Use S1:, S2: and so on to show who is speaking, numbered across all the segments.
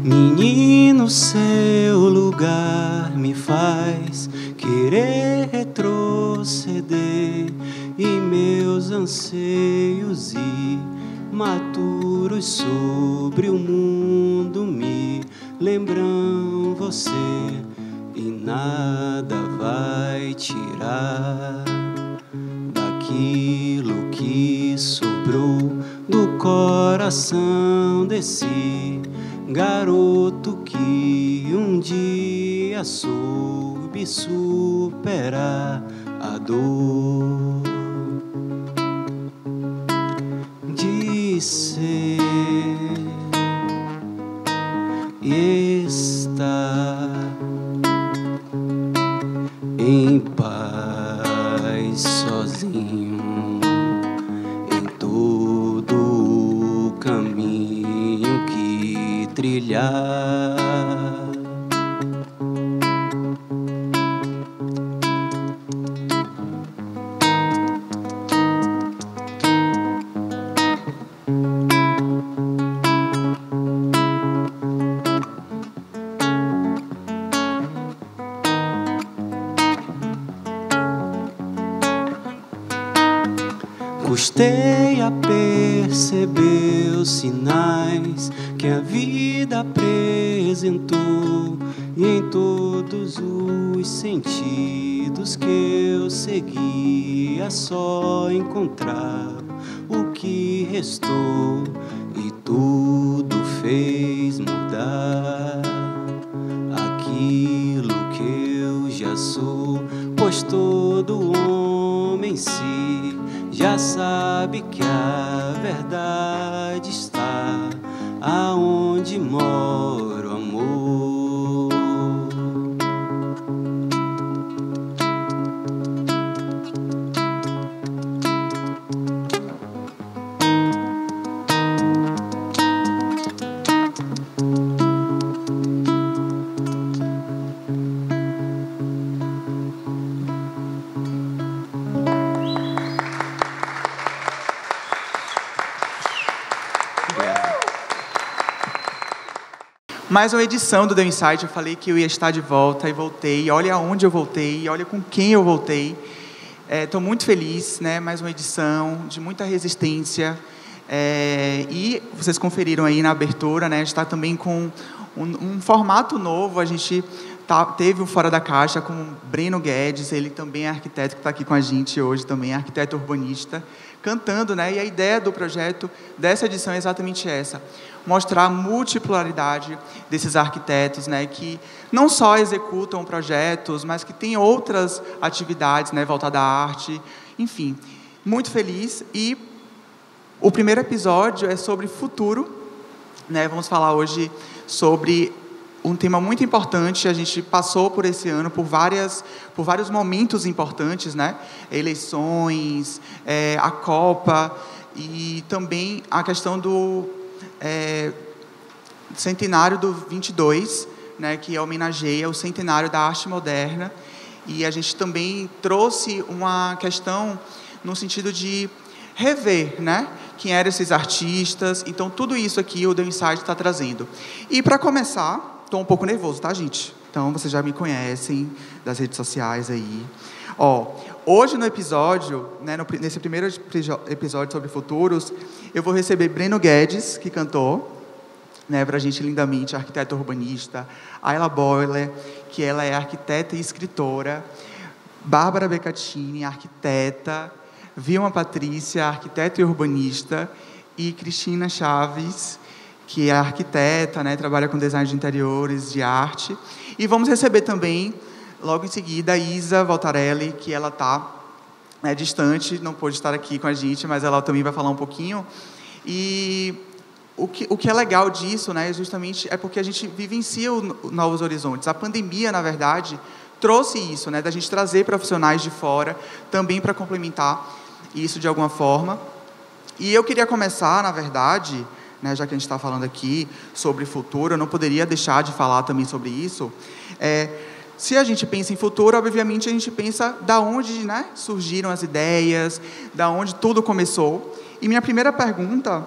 S1: Menino, seu lugar me faz querer retroceder, e meus anseios imaturos sobre o mundo me lembram você, e nada vai tirar daquilo que sobrou do coração desse garoto que um dia soube superar a dor de ser e estar em paz sozinho em todo o caminho que trilhar. Custei a perceber os sinais que a vida apresentou, e em todos os sentidos que eu seguia só encontrar o que restou, e tudo fez mudar aquilo que eu já sou, pois todo homem em si já sabe que a verdade está aonde mora o amor.
S2: Mais uma edição do The Insight. Eu falei que eu ia estar de volta e voltei. Olha aonde eu voltei, olha com quem eu voltei. Estou muito feliz, né? Mais uma edição de muita resistência. E vocês conferiram aí na abertura, né? A gente está também com um formato novo. A gente teve o Fora da Caixa com o Breno Guedes. Ele também é arquiteto que está aqui com a gente hoje, também é arquiteto urbanista, cantando, né? E a ideia do projeto dessa edição é exatamente essa: mostrar a multipolaridade desses arquitetos, né, que não só executam projetos, mas que têm outras atividades, né, voltadas à arte. Enfim, muito feliz. E o primeiro episódio é sobre futuro, né? Vamos falar hoje sobre um tema muito importante. A gente passou por esse ano por vários momentos importantes, né? Eleições, a Copa, e também a questão do centenário do 22, né, que homenageia o centenário da arte moderna. E a gente também trouxe uma questão no sentido de rever, né, quem eram esses artistas. Então, tudo isso aqui o The Insight está trazendo. E, para começar, estou um pouco nervoso, tá, gente? Então, vocês já me conhecem das redes sociais aí. Hoje no episódio, né, nesse primeiro episódio sobre futuros, eu vou receber Breno Guedes, que cantou, né, para a gente lindamente, arquiteta urbanista; Ayla Boiler, que ela é arquiteta e escritora; Bárbara Beccatini, arquiteta; Vilma Patrícia, arquiteta e urbanista; e Cristina Chaves, que é arquiteta, né, trabalha com design de interiores, de arte. E vamos receber também, logo em seguida, a Isa Voltarelli, que ela está, né, distante, não pôde estar aqui com a gente, mas ela também vai falar um pouquinho. E o que é legal disso, né, justamente é porque a gente vivencia novos horizontes. A pandemia, na verdade, trouxe isso, né, da gente trazer profissionais de fora também para complementar isso de alguma forma. E eu queria começar, na verdade, né, já que a gente está falando aqui sobre futuro, eu não poderia deixar de falar também sobre isso. Se a gente pensa em futuro, obviamente a gente pensa da onde, né, surgiram as ideias, da onde tudo começou. E minha primeira pergunta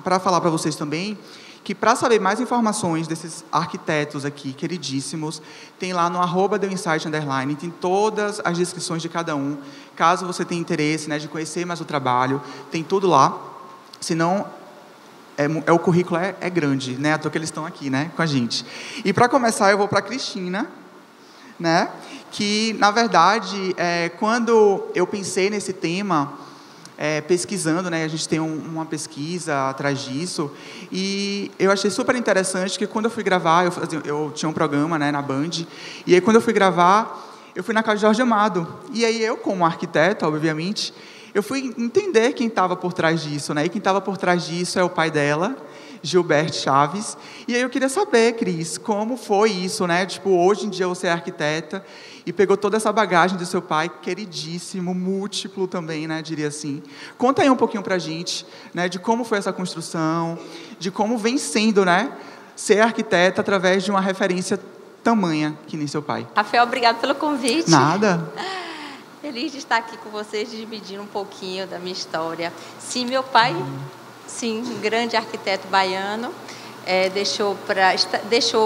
S2: para falar para vocês também, que para saber mais informações desses arquitetos aqui, queridíssimos, tem lá no @theinsight_, tem todas as descrições de cada um. Caso você tenha interesse, né, de conhecer mais o trabalho, tem tudo lá. Senão, o currículo é grande, né? À toa que eles estão aqui, né, com a gente. E para começar, eu vou para a Cristina, né, que, na verdade, quando eu pensei nesse tema, pesquisando, né, a gente tem uma pesquisa atrás disso, e eu achei super interessante que quando eu fui gravar, eu tinha um programa, né, na Band, e aí quando eu fui gravar, eu fui na casa de Jorge Amado, e aí eu, como arquiteto, obviamente, eu fui entender quem estava por trás disso, né, e quem estava por trás disso é o pai dela, Gilberto Chaves. E aí eu queria saber, Cris, como foi isso, né? Tipo, hoje em dia você é arquiteta e pegou toda essa bagagem do seu pai, queridíssimo, múltiplo também, né? Diria assim. Conta aí um pouquinho pra gente, né? De como foi essa construção, de como vem sendo, né? Ser arquiteta através de uma referência tamanha que nem seu pai.
S3: Rafael, obrigado pelo convite.
S2: Nada.
S3: Feliz de estar aqui com vocês, dividindo um pouquinho da minha história. Sim, meu pai... Sim, um grande arquiteto baiano, deixou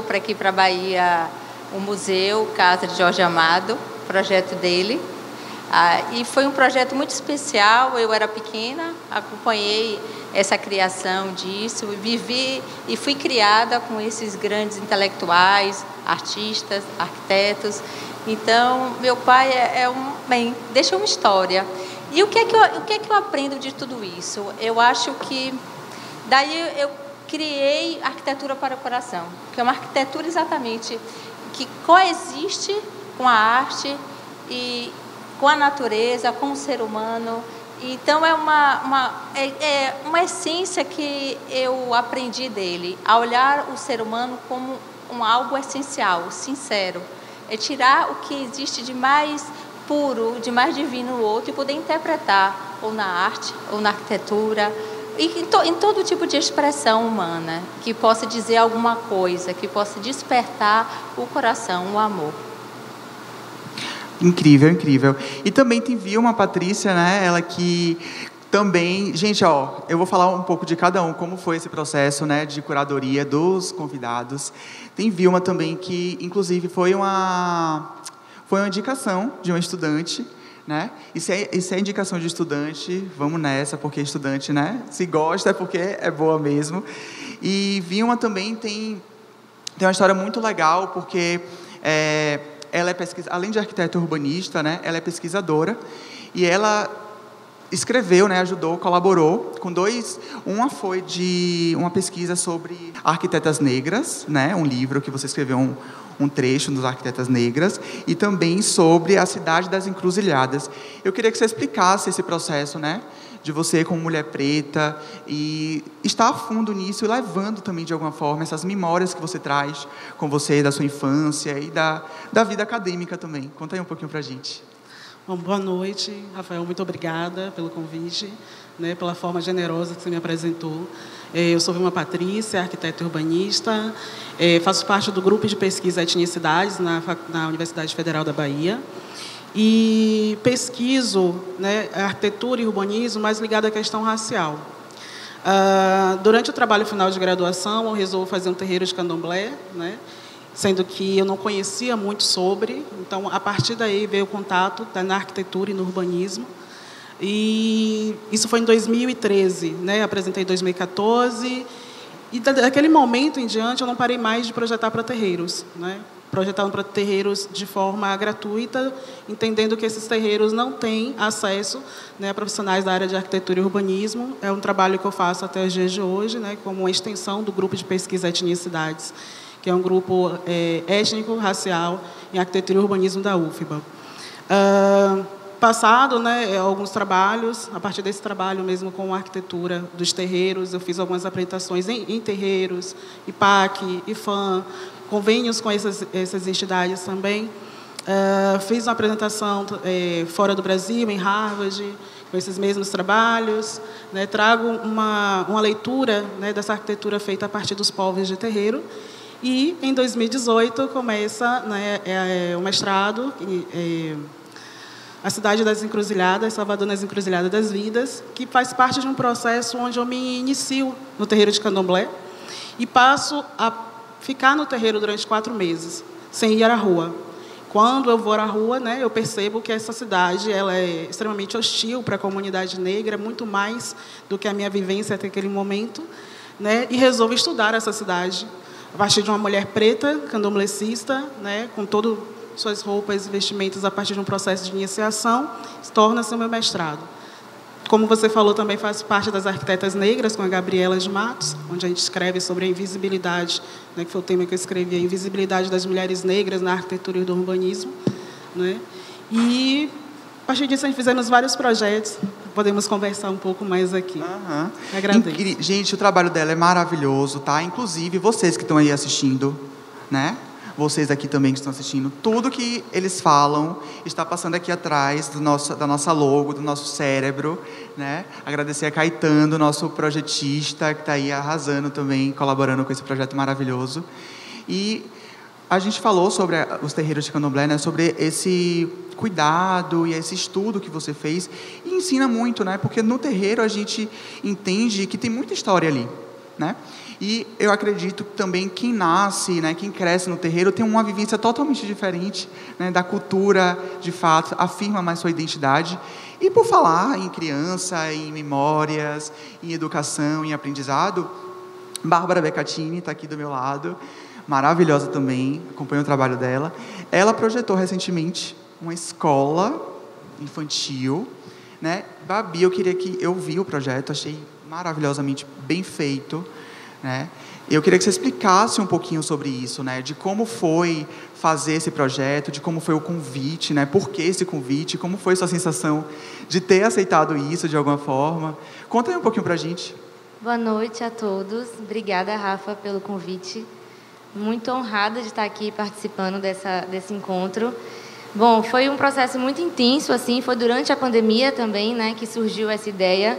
S3: para aqui para a Bahia o museu Casa de Jorge Amado, projeto dele. E foi um projeto muito especial. Eu era pequena, acompanhei essa criação disso, vivi e fui criada com esses grandes intelectuais, artistas, arquitetos. Então, meu pai deixou uma história. E o que é que eu aprendo de tudo isso? Eu acho que daí eu criei Arquitetura para o Coração, que é uma arquitetura exatamente que coexiste com a arte e com a natureza, com o ser humano. Então é uma essência que eu aprendi dele, a olhar o ser humano como algo essencial, sincero, é tirar o que existe de mais puro, de mais divino no outro e poder interpretar ou na arte, ou na arquitetura, e em todo tipo de expressão humana, que possa dizer alguma coisa, que possa despertar o coração, o amor.
S2: Incrível, incrível. E também tem Vilma Patrícia, né? Ela que também... Gente, eu vou falar um pouco de cada um, como foi esse processo, né, de curadoria dos convidados. Tem Vilma também que, inclusive, foi uma indicação de um estudante, né? E se é indicação de estudante, vamos nessa, porque estudante, né? Se gosta é porque é boa mesmo. E Vilma também tem uma história muito legal, porque ela é além de arquiteta urbanista, né? Ela é pesquisadora e ela escreveu, né? Ajudou, colaborou com uma foi de uma pesquisa sobre arquitetas negras, né? Um livro que você escreveu um trecho dos arquitetas negras, e também sobre a cidade das encruzilhadas. Eu queria que você explicasse esse processo, né, de você como mulher preta, e estar a fundo nisso, e levando também, de alguma forma, essas memórias que você traz com você, da sua infância e da vida acadêmica também. Conta aí um pouquinho pra gente.
S4: Bom, boa noite, Rafael, muito obrigada pelo convite, né, pela forma generosa que você me apresentou. Eu sou Vilma Patrícia, arquiteta urbanista, faço parte do grupo de pesquisa Etnicidades na Universidade Federal da Bahia e pesquiso, né, arquitetura e urbanismo mais ligado à questão racial. Durante o trabalho final de graduação, eu resolvo fazer um terreiro de candomblé, né, sendo que eu não conhecia muito sobre, então, a partir daí veio o contato na arquitetura e no urbanismo. E isso foi em 2013, né? Apresentei em 2014, e daquele momento em diante eu não parei mais de projetar para terreiros, né? Projetando para terreiros de forma gratuita, entendendo que esses terreiros não têm acesso, né, a profissionais da área de arquitetura e urbanismo. É um trabalho que eu faço até os dias de hoje, né, como uma extensão do grupo de pesquisa Etnicidades, que é um grupo étnico-racial em arquitetura e urbanismo da UFBA. Passado, né, alguns trabalhos, a partir desse trabalho mesmo com a arquitetura dos terreiros, eu fiz algumas apresentações em terreiros, IPAC, IFAM, convênios com essas entidades também. Fiz uma apresentação fora do Brasil, em Harvard, com esses mesmos trabalhos. Né? Trago uma leitura, né, dessa arquitetura feita a partir dos povos de terreiro. E, em 2018, começa, né, o mestrado, A Cidade das Encruzilhadas, Salvador nas Encruzilhadas das Vidas, que faz parte de um processo onde eu me inicio no terreiro de Candomblé e passo a ficar no terreiro durante 4 meses, sem ir à rua. Quando eu vou à rua, né, eu percebo que essa cidade ela é extremamente hostil para a comunidade negra, muito mais do que a minha vivência até aquele momento, né, e resolvo estudar essa cidade a partir de uma mulher preta, candomblessista, né, com todas suas roupas e vestimentas a partir de um processo de iniciação, torna-se o meu mestrado. Como você falou, também faço parte das Arquitetas Negras, com a Gabriela de Matos, onde a gente escreve sobre a invisibilidade, né, que foi o tema que eu escrevi, a invisibilidade das mulheres negras na arquitetura e do urbanismo. Né? E, a partir disso, a gente fizemos vários projetos. Podemos conversar um pouco mais aqui.
S2: Uhum.
S4: Agradeço.
S2: Gente, o trabalho dela é maravilhoso, tá? Inclusive, vocês que estão aí assistindo, né? Vocês aqui também que estão assistindo, tudo que eles falam está passando aqui atrás da nossa logo, do nosso cérebro, né? Agradecer a Caetano, nosso projetista, que está aí arrasando também, colaborando com esse projeto maravilhoso. E a gente falou sobre os terreiros de Candomblé, né? Sobre esse cuidado e esse estudo que você fez, e ensina muito, né? Porque no terreiro a gente entende que tem muita história ali, né? E eu acredito que também quem nasce, né, quem cresce no terreiro tem uma vivência totalmente diferente, né, da cultura, de fato, afirma mais sua identidade. E por falar em criança, em memórias, em educação, em aprendizado, Bárbara Beccatini está aqui do meu lado, maravilhosa também, acompanho o trabalho dela. Ela projetou recentemente uma escola infantil, né? Babi, eu vi o projeto, achei maravilhosamente bem feito. Né? Eu queria que você explicasse um pouquinho sobre isso, né? De como foi fazer esse projeto, de como foi o convite, né? Por que esse convite, como foi sua sensação de ter aceitado isso de alguma forma. Conta aí um pouquinho para a gente.
S5: Boa noite a todos. Obrigada, Rafa, pelo convite. Muito honrada de estar aqui participando desse encontro. Bom, foi um processo muito intenso, assim, foi durante a pandemia também, né, que surgiu essa ideia.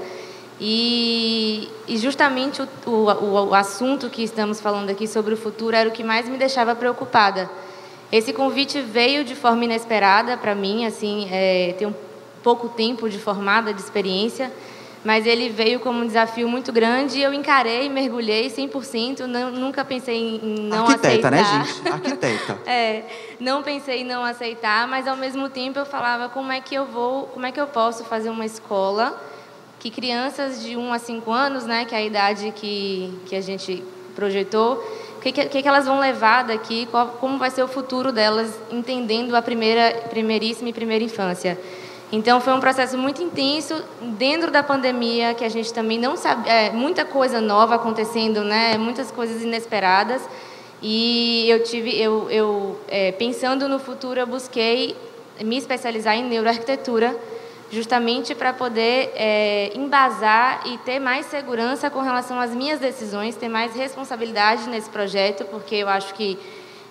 S5: E justamente o assunto que estamos falando aqui sobre o futuro era o que mais me deixava preocupada. Esse convite veio de forma inesperada para mim, assim, tenho pouco tempo de formada, de experiência, mas ele veio como um desafio muito grande e eu encarei, mergulhei 100%, nunca pensei em não
S2: aceitar. Arquiteta, né, gente? Arquiteta.
S5: Não pensei em não aceitar, mas ao mesmo tempo eu falava como é que eu posso fazer uma escola que crianças de 1 a 5 anos, né, que é a idade que a gente projetou, o que elas vão levar daqui, como vai ser o futuro delas, entendendo a primeiríssima e primeira infância. Então, foi um processo muito intenso, dentro da pandemia, que a gente também não sabe, muita coisa nova acontecendo, né, muitas coisas inesperadas, e pensando no futuro, eu busquei me especializar em neuroarquitetura, justamente para poder embasar e ter mais segurança com relação às minhas decisões, ter mais responsabilidade nesse projeto, porque eu acho que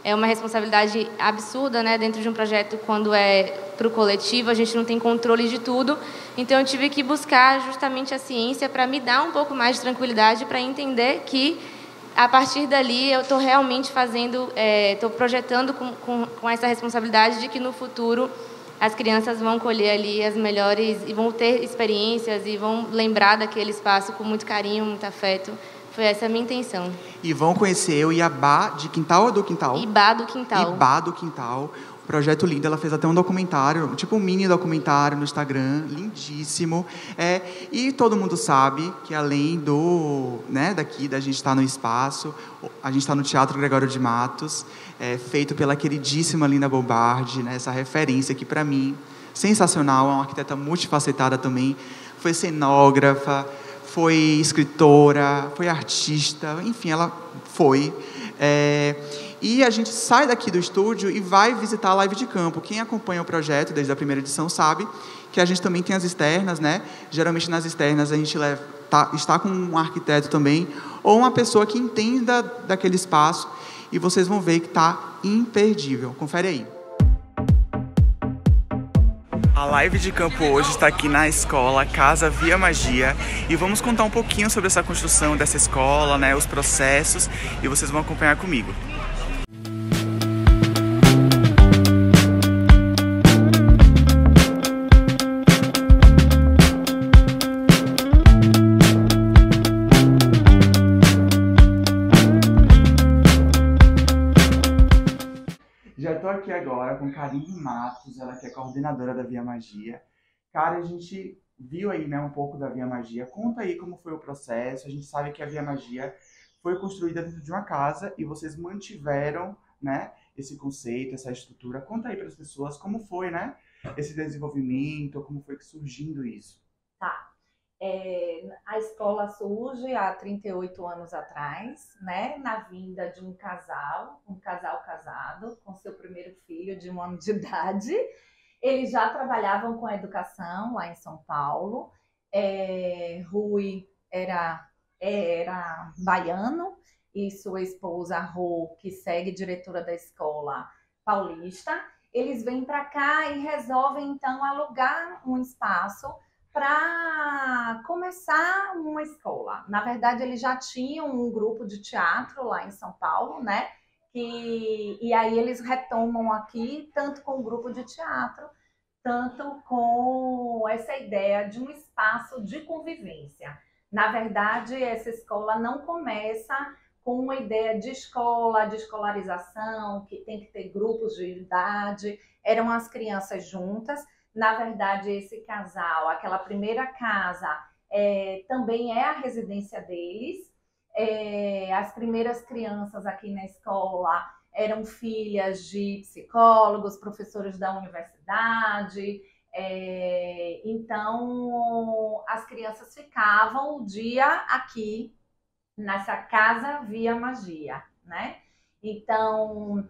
S5: é uma responsabilidade absurda, né, dentro de um projeto, quando é para o coletivo, a gente não tem controle de tudo. Então, eu tive que buscar justamente a ciência para me dar um pouco mais de tranquilidade, para entender que, a partir dali, eu estou realmente estou projetando com essa responsabilidade de que, no futuro, as crianças vão colher ali as melhores e vão ter experiências e vão lembrar daquele espaço com muito carinho, muito afeto. Foi essa a minha intenção.
S2: E vão conhecer o Iabá de Quintal ou do Quintal?
S5: Ibá do Quintal.
S2: Ibá do Quintal. Projeto lindo, ela fez até um documentário, tipo um mini documentário no Instagram, lindíssimo. E todo mundo sabe que além daqui, da gente estar no espaço, a gente está no Teatro Gregório de Matos, feito pela queridíssima Linda Bombardi, né, essa referência que, para mim, sensacional, é uma arquiteta multifacetada também, foi cenógrafa, foi escritora, foi artista, enfim, ela foi. E a gente sai daqui do estúdio e vai visitar a live de campo. Quem acompanha o projeto desde a primeira edição sabe que a gente também tem as externas, né? Geralmente nas externas a gente está com um arquiteto também, ou uma pessoa que entenda daquele espaço, e vocês vão ver que está imperdível. Confere aí. A live de campo hoje está aqui na escola Casa Via Magia e vamos contar um pouquinho sobre essa construção dessa escola, né, os processos, e vocês vão acompanhar comigo. Já estou aqui agora com Karine Matos, ela que é coordenadora da Via Magia. Cara, a gente viu aí, né, um pouco da Via Magia. Conta aí como foi o processo. A gente sabe que a Via Magia foi construída dentro de uma casa e vocês mantiveram, né, esse conceito, essa estrutura. Conta aí para as pessoas como foi, né, esse desenvolvimento, como foi que surgindo isso.
S6: Tá. A escola surge há 38 anos atrás, né, na vinda de um casal casado com seu primeiro filho de 1 ano de idade. Eles já trabalhavam com a educação lá em São Paulo. Rui era baiano e sua esposa, Rô, que segue diretora da escola, paulista. Eles vêm para cá e resolvem, então, alugar um espaço para começar uma escola. Na verdade, eles já tinham um grupo de teatro lá em São Paulo, né? E aí eles retomam aqui, tanto com o grupo de teatro, tanto com essa ideia de um espaço de convivência. Na verdade, essa escola não começa com uma ideia de escola, de escolarização, que tem que ter grupos de idade, eram as crianças juntas. Na verdade, esse casal, aquela primeira casa, também é a residência deles. As primeiras crianças aqui na escola eram filhas de psicólogos, professores da universidade. Então, as crianças ficavam o dia aqui, nessa Casa Via Magia, né? Então,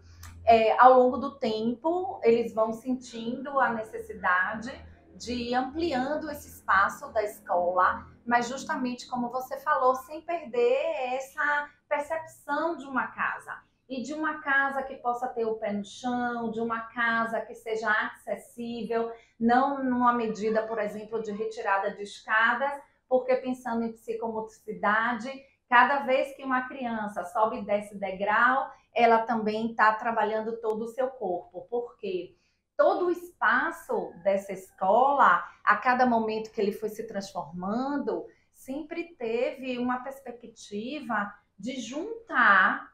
S6: ao longo do tempo, eles vão sentindo a necessidade de ir ampliando esse espaço da escola, mas justamente como você falou, sem perder essa percepção de uma casa. E de uma casa que possa ter o pé no chão, de uma casa que seja acessível, não numa medida, por exemplo, de retirada de escadas, porque pensando em psicomotricidade, cada vez que uma criança sobe e desce degrau, ela também está trabalhando todo o seu corpo, porque todo o espaço dessa escola, a cada momento que ele foi se transformando, sempre teve uma perspectiva de juntar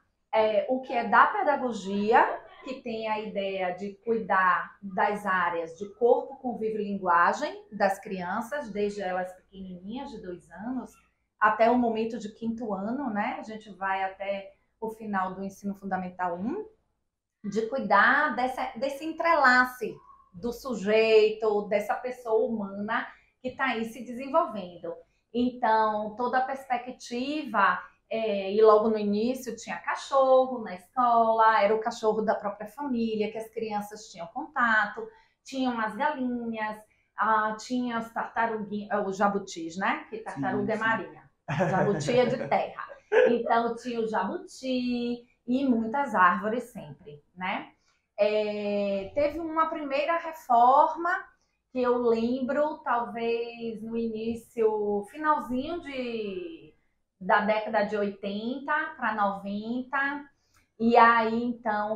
S6: o que é da pedagogia, que tem a ideia de cuidar das áreas de corpo, convívio e linguagem das crianças, desde elas pequenininhas, de 2 anos, até o momento de 5º ano, né? A gente vai até o final do ensino fundamental 1, de cuidar desse entrelace do sujeito, dessa pessoa humana que está aí se desenvolvendo. Então, toda a perspectiva, e logo no início tinha cachorro na escola, era o cachorro da própria família, que as crianças tinham contato, tinham as galinhas, tinha as tartaruguinhas, os jabutis, né? Que tartaruga é marinha, jabuti é de terra. Então, tinha o jabuti e muitas árvores sempre, né? Teve uma primeira reforma que eu lembro, talvez no início, finalzinho da década de 80 para 90, e aí então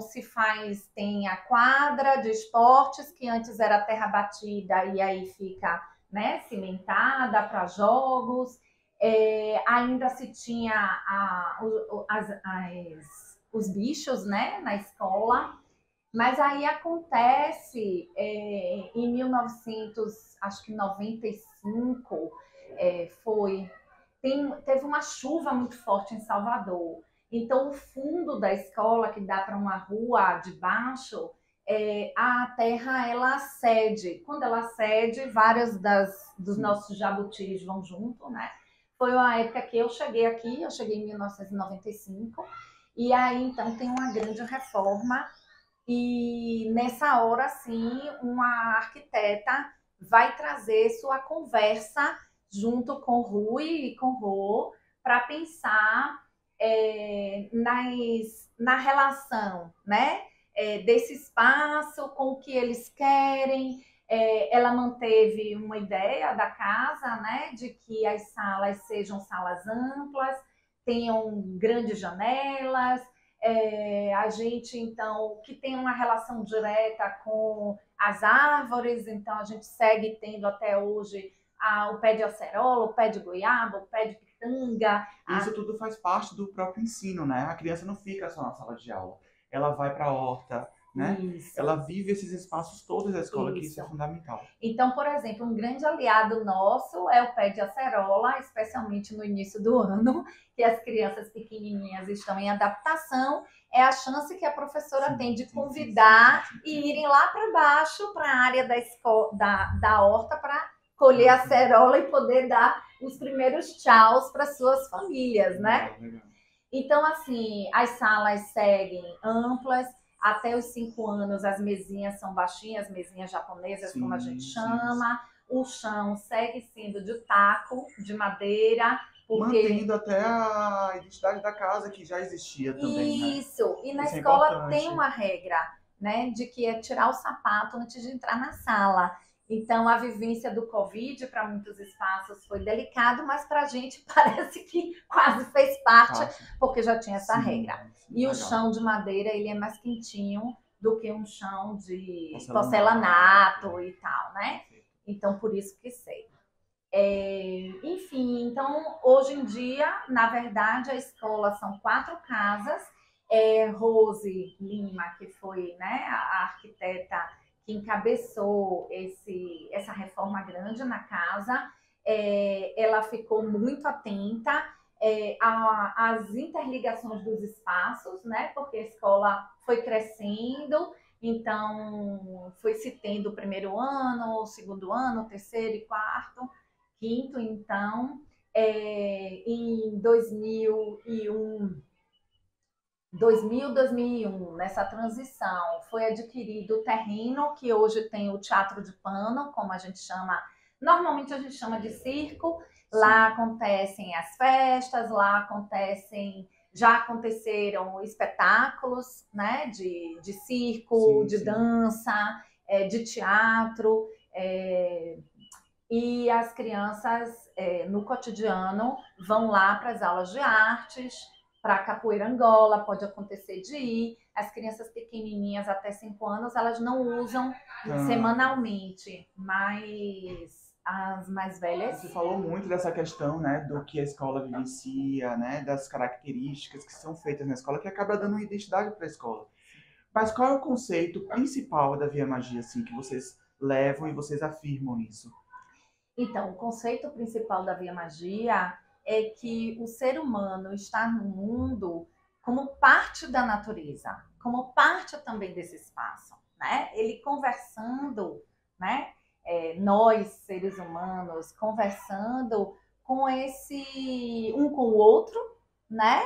S6: tem a quadra de esportes, que antes era terra batida, e aí fica, né, cimentada para jogos. Ainda se tinha os bichos, né, na escola, mas aí acontece em 1995, teve uma chuva muito forte em Salvador. Então, o fundo da escola, que dá para uma rua de baixo, a terra, ela cede. Quando ela cede, vários dos nossos jabutis vão junto, né? Foi uma época que eu cheguei aqui, eu cheguei em 1995, e aí, então, tem uma grande reforma, e nessa hora, sim, uma arquiteta vai trazer sua conversa junto com o Rui e com o Rô, para pensar na relação, né, desse espaço com o que eles querem, Ela manteve uma ideia da casa, né, de que as salas sejam salas amplas, tenham grandes janelas, a gente, então, que tem uma relação direta com as árvores, então a gente segue tendo até hoje o pé de acerola, o pé de goiaba, o pé de pitanga.
S2: Isso tudo faz parte do próprio ensino, né? A criança não fica só na sala de aula, ela vai para a horta, né?
S6: Isso.
S2: Ela vive esses espaços todos da escola, que isso é fundamental.
S6: Então, por exemplo, um grande aliado nosso é o pé de acerola, especialmente no início do ano, que as crianças pequenininhas estão em adaptação, é a chance que a professora tem de convidar e irem lá para baixo, para a área da horta, para colher acerola e poder dar os primeiros tchauz para suas famílias, né? Então, assim, as salas seguem amplas. Até os 5 anos, as mesinhas são baixinhas, mesinhas japonesas, como a gente chama. O chão segue sendo de taco, de madeira.
S2: Mantendo até a identidade da casa, que já existia também,
S6: Isso.
S2: Né?
S6: E na escola tem uma regra, né, de que é tirar o sapato antes de entrar na sala. Então, a vivência do Covid para muitos espaços foi delicado, mas para a gente parece que quase fez parte, porque já tinha essa regra. E o chão de madeira, ele é mais quentinho do que um chão de porcelanato e tal, né? Então, por isso que sei. Enfim, então, hoje em dia, na verdade, a escola são 4 casas. Rose Lima, que foi, né, a arquiteta que encabeçou essa reforma grande na casa, ela ficou muito atenta às interligações dos espaços, né? Porque a escola foi crescendo, então foi se tendo o primeiro ano, o segundo ano, o terceiro e quarto, quinto. Então, em 2001, nessa transição, foi adquirido o terreno que hoje tem o Teatro de Pano, como a gente chama, normalmente a gente chama de circo. Lá acontecem as festas, já aconteceram espetáculos, né, de circo, de dança, de teatro, e as crianças, no cotidiano, vão lá para as aulas de artes, para a capoeira Angola, pode acontecer de ir. As crianças pequenininhas até 5 anos, elas não usam semanalmente, mas as mais velhas...
S2: Você falou muito dessa questão, né, do que a escola vivencia, né, das características que são feitas na escola, que acaba dando uma identidade para a escola. Mas qual é o conceito principal da Via Magia, assim, que vocês levam e vocês afirmam isso?
S6: Então, o conceito principal da Via Magia é que o ser humano está no mundo como parte da natureza, como parte também desse espaço, né? Ele conversando, né? Nós, seres humanos, conversando com um com o outro, né?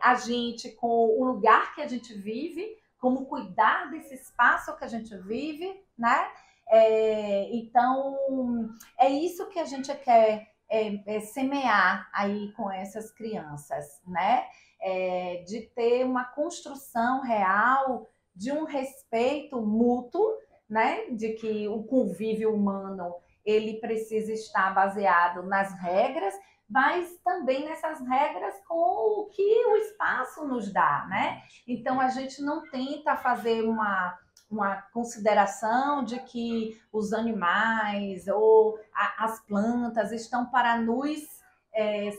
S6: A gente com o lugar que a gente vive, como cuidar desse espaço que a gente vive, né? Então, é isso que a gente quer semear aí com essas crianças, né? De ter uma construção real de um respeito mútuo, né? De que o convívio humano ele precisa estar baseado nas regras, mas também nessas regras com o que o espaço nos dá, né? Então, a gente não tenta fazer uma consideração de que os animais ou as plantas estão para nos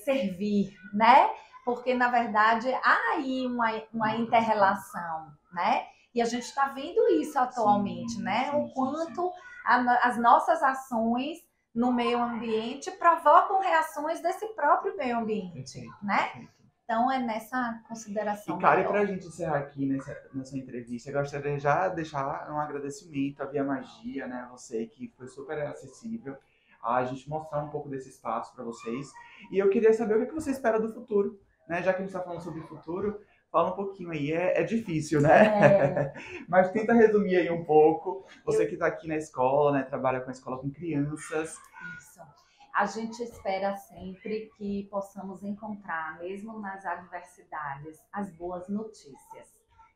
S6: servir, né? Porque, na verdade, há aí uma inter-relação, né? E a gente está vendo isso atualmente, né? O quanto as nossas ações no meio ambiente provocam reações desse próprio meio ambiente, né? Então, é nessa consideração.
S2: E, Kari, para a gente encerrar aqui nessa entrevista, eu gostaria de já deixar um agradecimento à Via Magia, né? Você que foi super acessível, a gente mostrar um pouco desse espaço para vocês. E eu queria saber o que você espera do futuro, né? Já que a gente está falando sobre o futuro, fala um pouquinho aí. É difícil, né? Mas tenta resumir aí um pouco. Você que está aqui na escola, né? Trabalha com a escola com crianças.
S6: Isso. A gente espera sempre que possamos encontrar, mesmo nas adversidades, as boas notícias.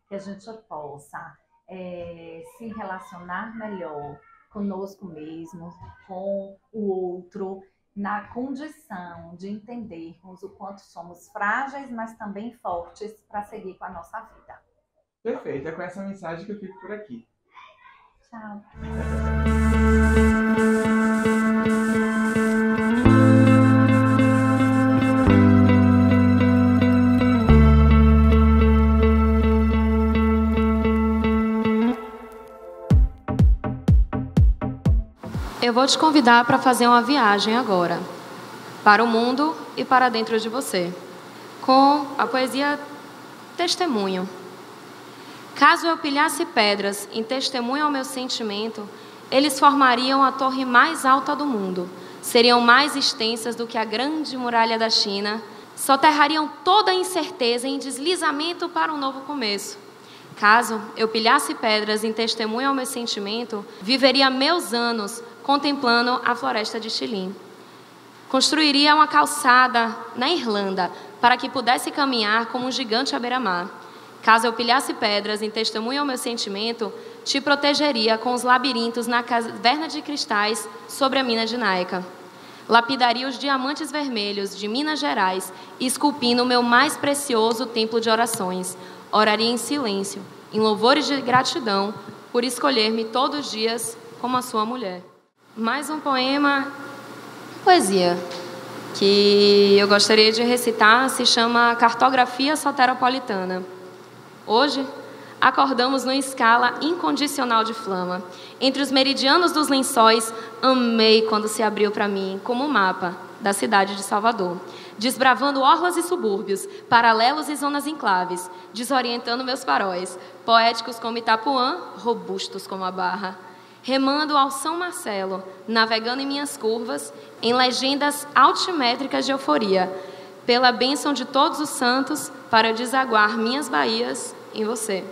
S6: Que a gente possa se relacionar melhor conosco mesmos, com o outro, na condição de entendermos o quanto somos frágeis, mas também fortes para seguir com a nossa vida.
S2: Perfeito, é com essa mensagem que eu fico por aqui.
S6: Tchau.
S5: Eu vou te convidar para fazer uma viagem agora, para o mundo e para dentro de você, com a poesia Testemunho. Caso eu pilhasse pedras em testemunho ao meu sentimento, eles formariam a torre mais alta do mundo, seriam mais extensas do que a grande muralha da China, soterrariam toda a incerteza em deslizamento para um novo começo. Caso eu pilhasse pedras em testemunho ao meu sentimento, viveria meus anos contemplando a floresta de Chilim. Construiria uma calçada na Irlanda para que pudesse caminhar como um gigante à beira-mar. Caso eu pilhasse pedras em testemunho ao meu sentimento, te protegeria com os labirintos na caverna de cristais sobre a mina de Naica. Lapidaria os diamantes vermelhos de Minas Gerais, esculpindo o meu mais precioso templo de orações. Oraria em silêncio, em louvores de gratidão, por escolher-me todos os dias como a sua mulher. Mais um poema, poesia, que eu gostaria de recitar, se chama Cartografia Soteropolitana. Hoje, acordamos numa escala incondicional de flama. Entre os meridianos dos lençóis, amei quando se abriu para mim como um mapa da cidade de Salvador, desbravando orlas e subúrbios, paralelos e zonas enclaves, desorientando meus faróis, poéticos como Itapuã, robustos como a Barra, remando ao São Marcelo, navegando em minhas curvas, em legendas altimétricas de euforia, pela bênção de todos os santos, para desaguar minhas baías em você.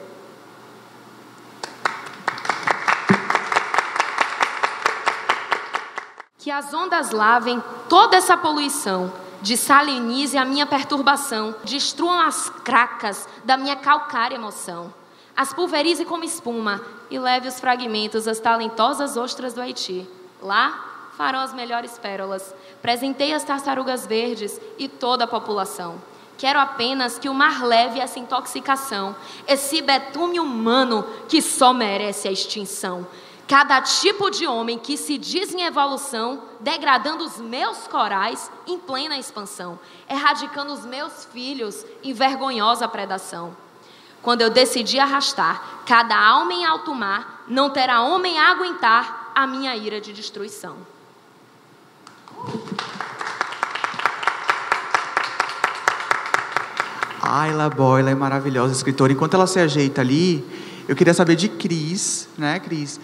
S5: Que as ondas lavem toda essa poluição, dessalinize a minha perturbação, destruam as cracas da minha calcária emoção, as pulverize como espuma e leve os fragmentos às talentosas ostras do Haiti. Lá farão as melhores pérolas, presentei as tartarugas verdes e toda a população. Quero apenas que o mar leve essa intoxicação, esse betume humano que só merece a extinção. Cada tipo de homem que se diz em evolução, degradando os meus corais em plena expansão, erradicando os meus filhos em vergonhosa predação. Quando eu decidi arrastar cada alma em alto mar, não terá homem a aguentar a minha ira de destruição.
S2: Ayla Boyle é maravilhosa escritora. Enquanto ela se ajeita ali, eu queria saber de Cris, né, Cris?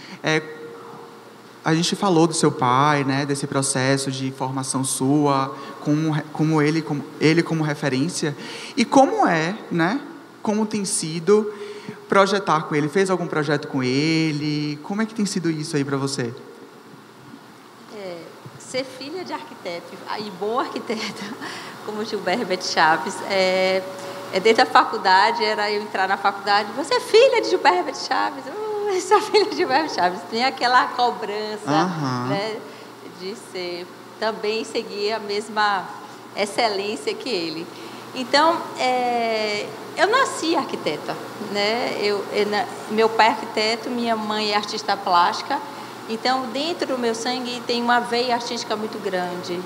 S2: A gente falou do seu pai, né, desse processo de formação sua, como ele como referência. E como né? Como tem sido projetar com ele? Fez algum projeto com ele? Como é que tem sido isso aí para você?
S3: Ser filha de arquiteto e bom arquiteto, como Gilberto Chaves, desde a faculdade, era eu entrar na faculdade, você é filha de Gilberto Chaves? Sou filha de Gilberto Chaves. Tem aquela cobrança, né, de também seguir a mesma excelência que ele. Então, eu nasci arquiteta, né? Meu pai é arquiteto, minha mãe é artista plástica. Então, dentro do meu sangue tem uma veia artística muito grande.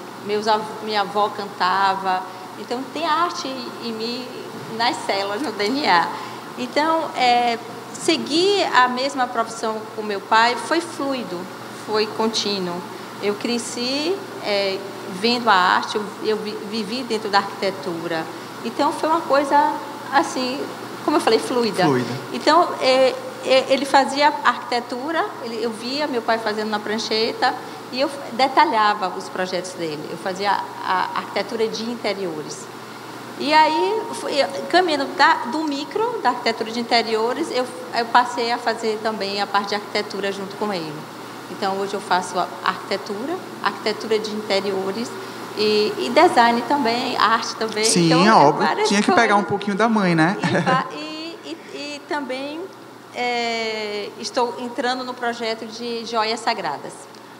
S3: Minha avó cantava. Então, tem arte em mim, nas células, no DNA. Então, seguir a mesma profissão com meu pai foi fluido, foi contínuo. Eu cresci vendo a arte, eu vivi dentro da arquitetura. Então, foi uma coisa, assim, como eu falei, fluida. Então, ele fazia arquitetura, eu via meu pai fazendo na prancheta e eu detalhava os projetos dele. Eu fazia a arquitetura de interiores. E aí, caminhando do micro, da arquitetura de interiores, eu passei a fazer também a parte de arquitetura junto com ele. Então, hoje eu faço arquitetura de interiores e design também, arte também.
S2: Sim,
S3: então,
S2: óbvio. Tinha que pegar um pouquinho da mãe, né?
S3: E também estou entrando no projeto de joias sagradas.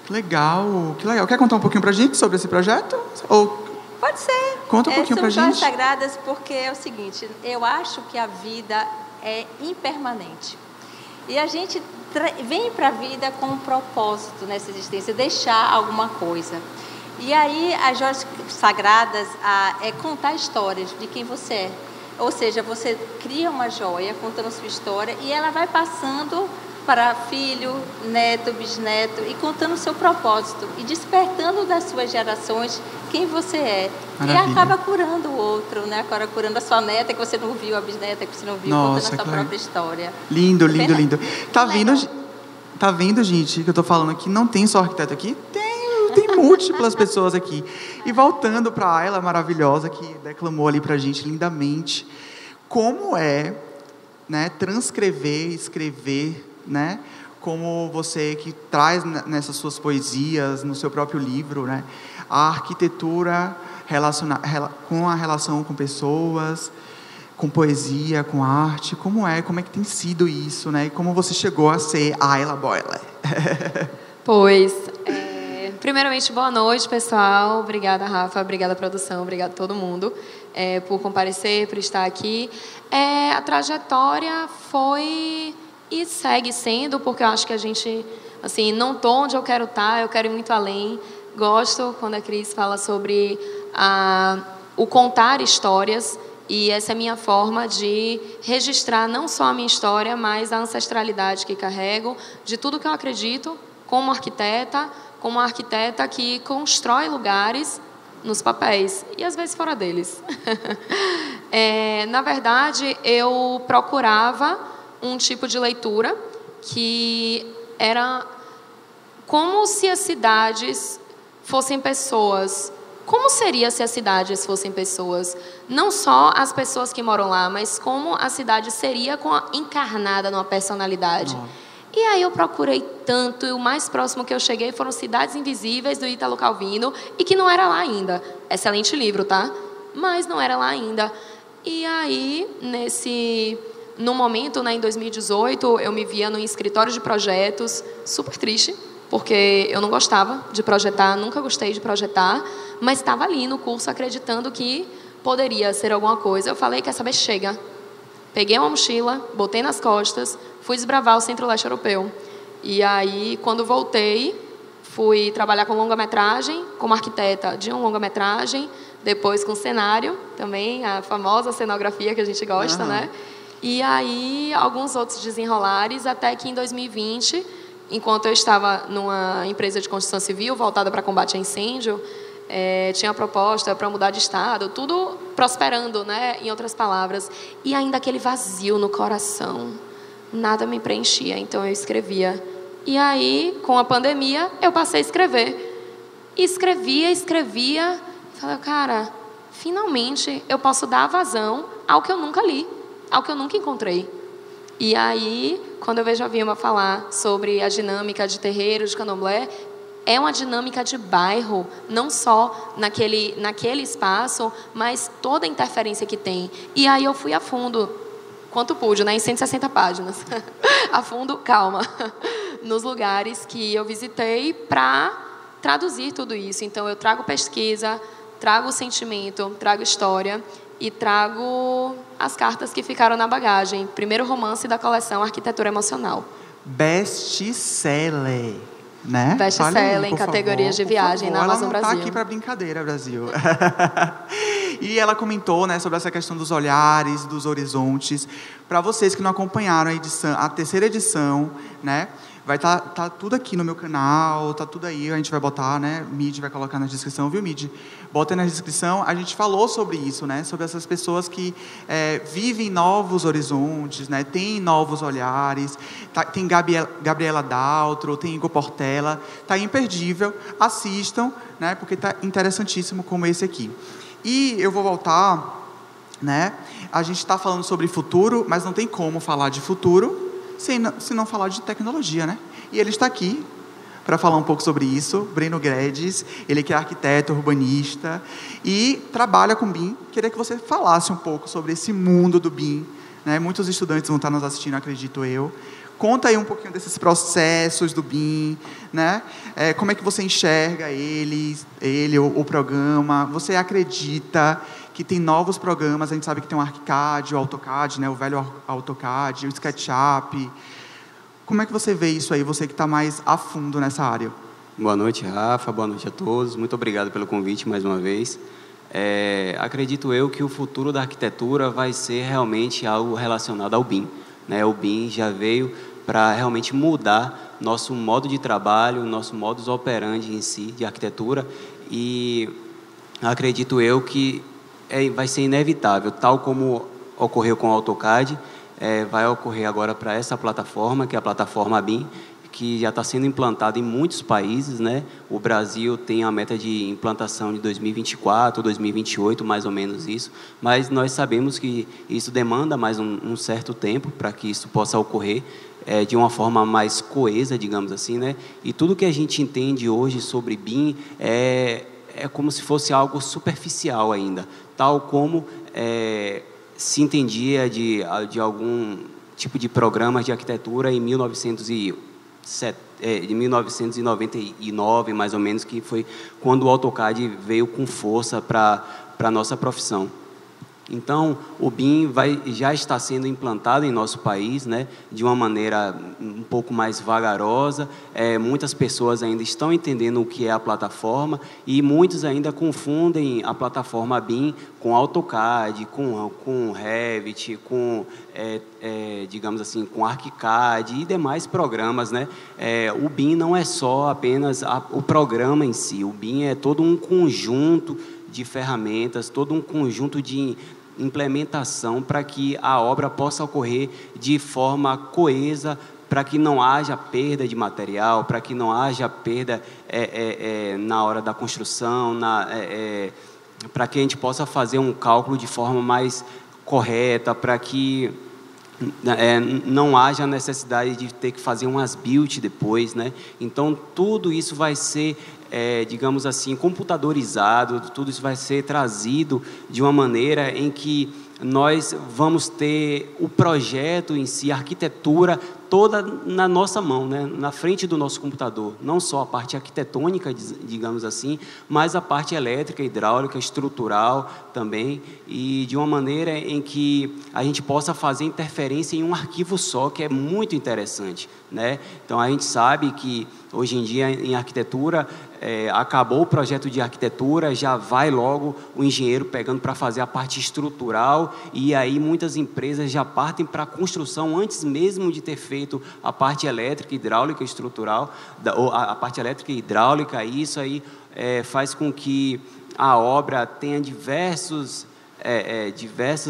S2: Que legal, que legal. Quer contar um pouquinho pra gente sobre esse projeto? Ou...
S3: Pode ser.
S2: Conta um pouquinho pra gente.
S3: São joias sagradas porque é o seguinte, eu acho que a vida é impermanente. E a gente vem para a vida com um propósito nessa existência, deixar alguma coisa. E aí, as joias sagradas é contar histórias de quem você é. Ou seja, você cria uma joia contando a sua história e ela vai passando para filho, neto, bisneto e contando o seu propósito e despertando das suas gerações quem você é. Maravilha. E acaba curando o outro, né? Acaba curando a sua neta que você não viu, a bisneta que você não viu, contando a sua própria história.
S2: Lindo, lindo, lindo. Tá vendo, gente, que eu tô falando aqui? Não tem só arquiteto aqui? Tem múltiplas pessoas aqui. E voltando para a Ayla maravilhosa, que declamou ali pra gente lindamente, como é, né, transcrever, escrever, né, como você que traz nessas suas poesias, no seu próprio livro, né, a arquitetura com a relação com pessoas, com poesia, com arte, como é que tem sido isso, né, e como você chegou a ser a Ayla Boyle?
S7: Pois, primeiramente, boa noite, pessoal. Obrigada, Rafa. Obrigada, produção. Obrigada a todo mundo por comparecer, por estar aqui. A trajetória foi e segue sendo, porque eu acho que a gente, assim, não estou onde eu quero estar, eu quero ir muito além. Gosto quando a Cris fala sobre o contar histórias, e essa é a minha forma de registrar não só a minha história, mas a ancestralidade que carrego, de tudo que eu acredito como arquiteta que constrói lugares nos papéis e às vezes fora deles. Na verdade, eu procurava um tipo de leitura que era como se as cidades fossem pessoas. Como seria se as cidades fossem pessoas? Não só as pessoas que moram lá, mas como a cidade seria encarnada numa personalidade. E aí eu procurei tanto, e o mais próximo que eu cheguei foram Cidades Invisíveis, do Ítalo Calvino, e que não era lá ainda. Excelente livro, tá? Mas não era lá ainda. E aí, no momento, né, em 2018, eu me via no escritório de projetos, super triste, porque eu não gostava de projetar, nunca gostei de projetar, mas estava ali no curso acreditando que poderia ser alguma coisa. Eu falei, quer saber, chega. Peguei uma mochila, botei nas costas, fui desbravar o Centro-Leste Europeu. E aí, quando voltei, fui trabalhar com longa-metragem, como arquiteta de um longa-metragem, depois com cenário, também, a famosa cenografia que a gente gosta, né? E aí, alguns outros desenrolares, até que em 2020, enquanto eu estava numa empresa de construção civil voltada para combate a incêndio, tinha a proposta para mudar de estado, tudo prosperando, né, em outras palavras, e ainda aquele vazio no coração, nada me preenchia, então eu escrevia. E aí, com a pandemia, eu passei a escrever. Escrevia, falei, cara, finalmente eu posso dar vazão ao que eu nunca li, ao que eu nunca encontrei. E aí, quando eu vejo a Vilma falar sobre a dinâmica de terreiro, de candomblé, é uma dinâmica de bairro, não só naquele espaço, mas toda a interferência que tem. E aí eu fui a fundo, quanto pude, né, em 160 páginas, a fundo, calma, nos lugares que eu visitei para traduzir tudo isso. Então, eu trago pesquisa, trago sentimento, trago história e trago as cartas que ficaram na bagagem. Primeiro romance da coleção Arquitetura Emocional.
S2: Best-seller. Né?
S7: Best-seller em categorias de viagem na Amazon Brasil.
S2: Ela não está aqui para brincadeira, Brasil. E ela comentou, né, sobre essa questão dos olhares, dos horizontes. Para vocês que não acompanharam a terceira edição, né, vai tá tudo aqui no meu canal, tá tudo aí, a gente vai botar, né, Mid vai colocar na descrição, viu, Mid? Bota na descrição, a gente falou sobre isso, né, sobre essas pessoas que vivem novos horizontes, né, tem novos olhares, tem Gabriela Daltro, tem Igor Portela, tá imperdível, assistam, né, porque tá interessantíssimo como esse aqui. E eu vou voltar, né, a gente está falando sobre futuro, mas não tem como falar de futuro se não falar de tecnologia, né? E ele está aqui para falar um pouco sobre isso, Breno Guedes, ele que é arquiteto, urbanista e trabalha com BIM. Queria que você falasse um pouco sobre esse mundo do BIM, né? Muitos estudantes vão estar nos assistindo, acredito eu. Conta aí um pouquinho desses processos do BIM, né? Como é que você enxerga o programa? Você acredita que tem novos programas? A gente sabe que tem o ArchiCAD, o AutoCAD, né? O velho AutoCAD, o SketchUp. Como é que você vê isso aí, você que está mais a fundo nessa área?
S1: Boa noite, Rafa. Boa noite a todos. Muito obrigado pelo convite mais uma vez. Acredito eu que o futuro da arquitetura vai ser realmente algo relacionado ao BIM, né? O BIM já veio para realmente mudar nosso modo de trabalho, nosso modus operandi em si, de arquitetura, e acredito eu que vai ser inevitável, tal como ocorreu com o AutoCAD, vai ocorrer agora para essa plataforma, que é a plataforma BIM, que já está sendo implantada em muitos países, né? O Brasil tem a meta de implantação de 2024, 2028, mais ou menos isso, mas nós sabemos que isso demanda mais um certo tempo para que isso possa ocorrer de uma forma mais coesa, digamos assim, né? E tudo que a gente entende hoje sobre BIM é como se fosse algo superficial ainda, tal como se entendia de algum tipo de programas de arquitetura em 1999, mais ou menos, que foi quando o AutoCAD veio com força para a nossa profissão. Então, o BIM já está sendo implantado em nosso país, né, de uma maneira um pouco mais vagarosa. Muitas pessoas ainda estão entendendo o que é a plataforma e muitos ainda confundem a plataforma BIM com AutoCAD, com Revit, digamos assim, com ArchiCAD e demais programas, né? O BIM não é só apenas o programa em si. O BIM é todo um conjunto de ferramentas, todo um conjunto de implementação para que a obra possa ocorrer de forma coesa, para que não haja perda de material, para que não haja perda na hora da construção, para que a gente possa fazer um cálculo de forma mais correta, para que não haja necessidade de ter que fazer umas build depois, né? Então, tudo isso vai ser, digamos assim, computadorizado, tudo isso vai ser trazido de uma maneira em que nós vamos ter o projeto em si, a arquitetura toda na nossa mão, né? Na frente do nosso computador. Não só a parte arquitetônica, digamos assim, mas a parte elétrica, hidráulica, estrutural também, e de uma maneira em que a gente possa fazer interferência em um arquivo só, que é muito interessante, né? Então, a gente sabe que, hoje em dia, em arquitetura, acabou o projeto de arquitetura, já vai logo o engenheiro pegando para fazer a parte estrutural, e aí muitas empresas já partem para a construção antes mesmo de ter feito a parte elétrica, hidráulica, estrutural, a parte elétrica e hidráulica. E isso aí faz com que a obra tenha diversos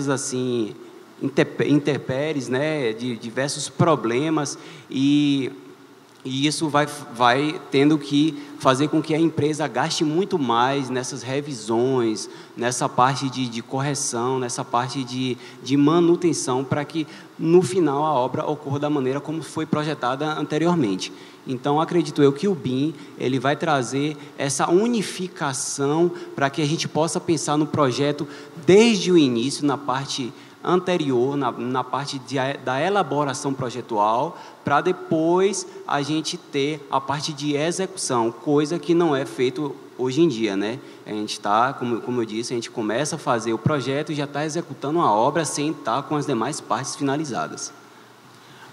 S1: assim, intempéries, né, de diversos problemas, e isso vai tendo que fazer com que a empresa gaste muito mais nessas revisões, nessa parte de correção, nessa parte de manutenção, para que, no final, a obra ocorra da maneira como foi projetada anteriormente. Então, acredito eu que o BIM ele vai trazer essa unificação para que a gente possa pensar no projeto desde o início, na parte anterior, na parte da elaboração projetual, para depois a gente ter a parte de execução, coisa que não é feito hoje em dia, né? A gente está, como eu disse, a gente começa a fazer o projeto e já está executando a obra sem estar com as demais partes finalizadas.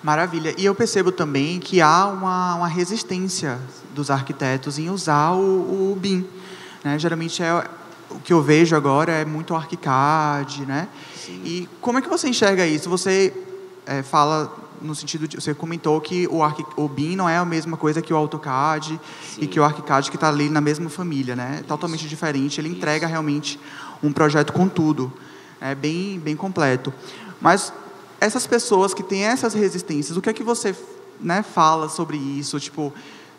S2: Maravilha. E eu percebo também que há uma resistência dos arquitetos em usar o BIM, né? Geralmente o que eu vejo agora é muito ArchiCAD, né? Sim. E como é que você enxerga isso? Você fala no sentido de... Você comentou que o BIM não é a mesma coisa que o AutoCAD. Sim. E que o ArchiCAD que está ali na mesma família, né? Isso. Totalmente diferente. Ele entrega realmente um projeto com tudo. Bem, bem completo. Mas essas pessoas que têm essas resistências, o que é que você, né, fala sobre isso? Tipo,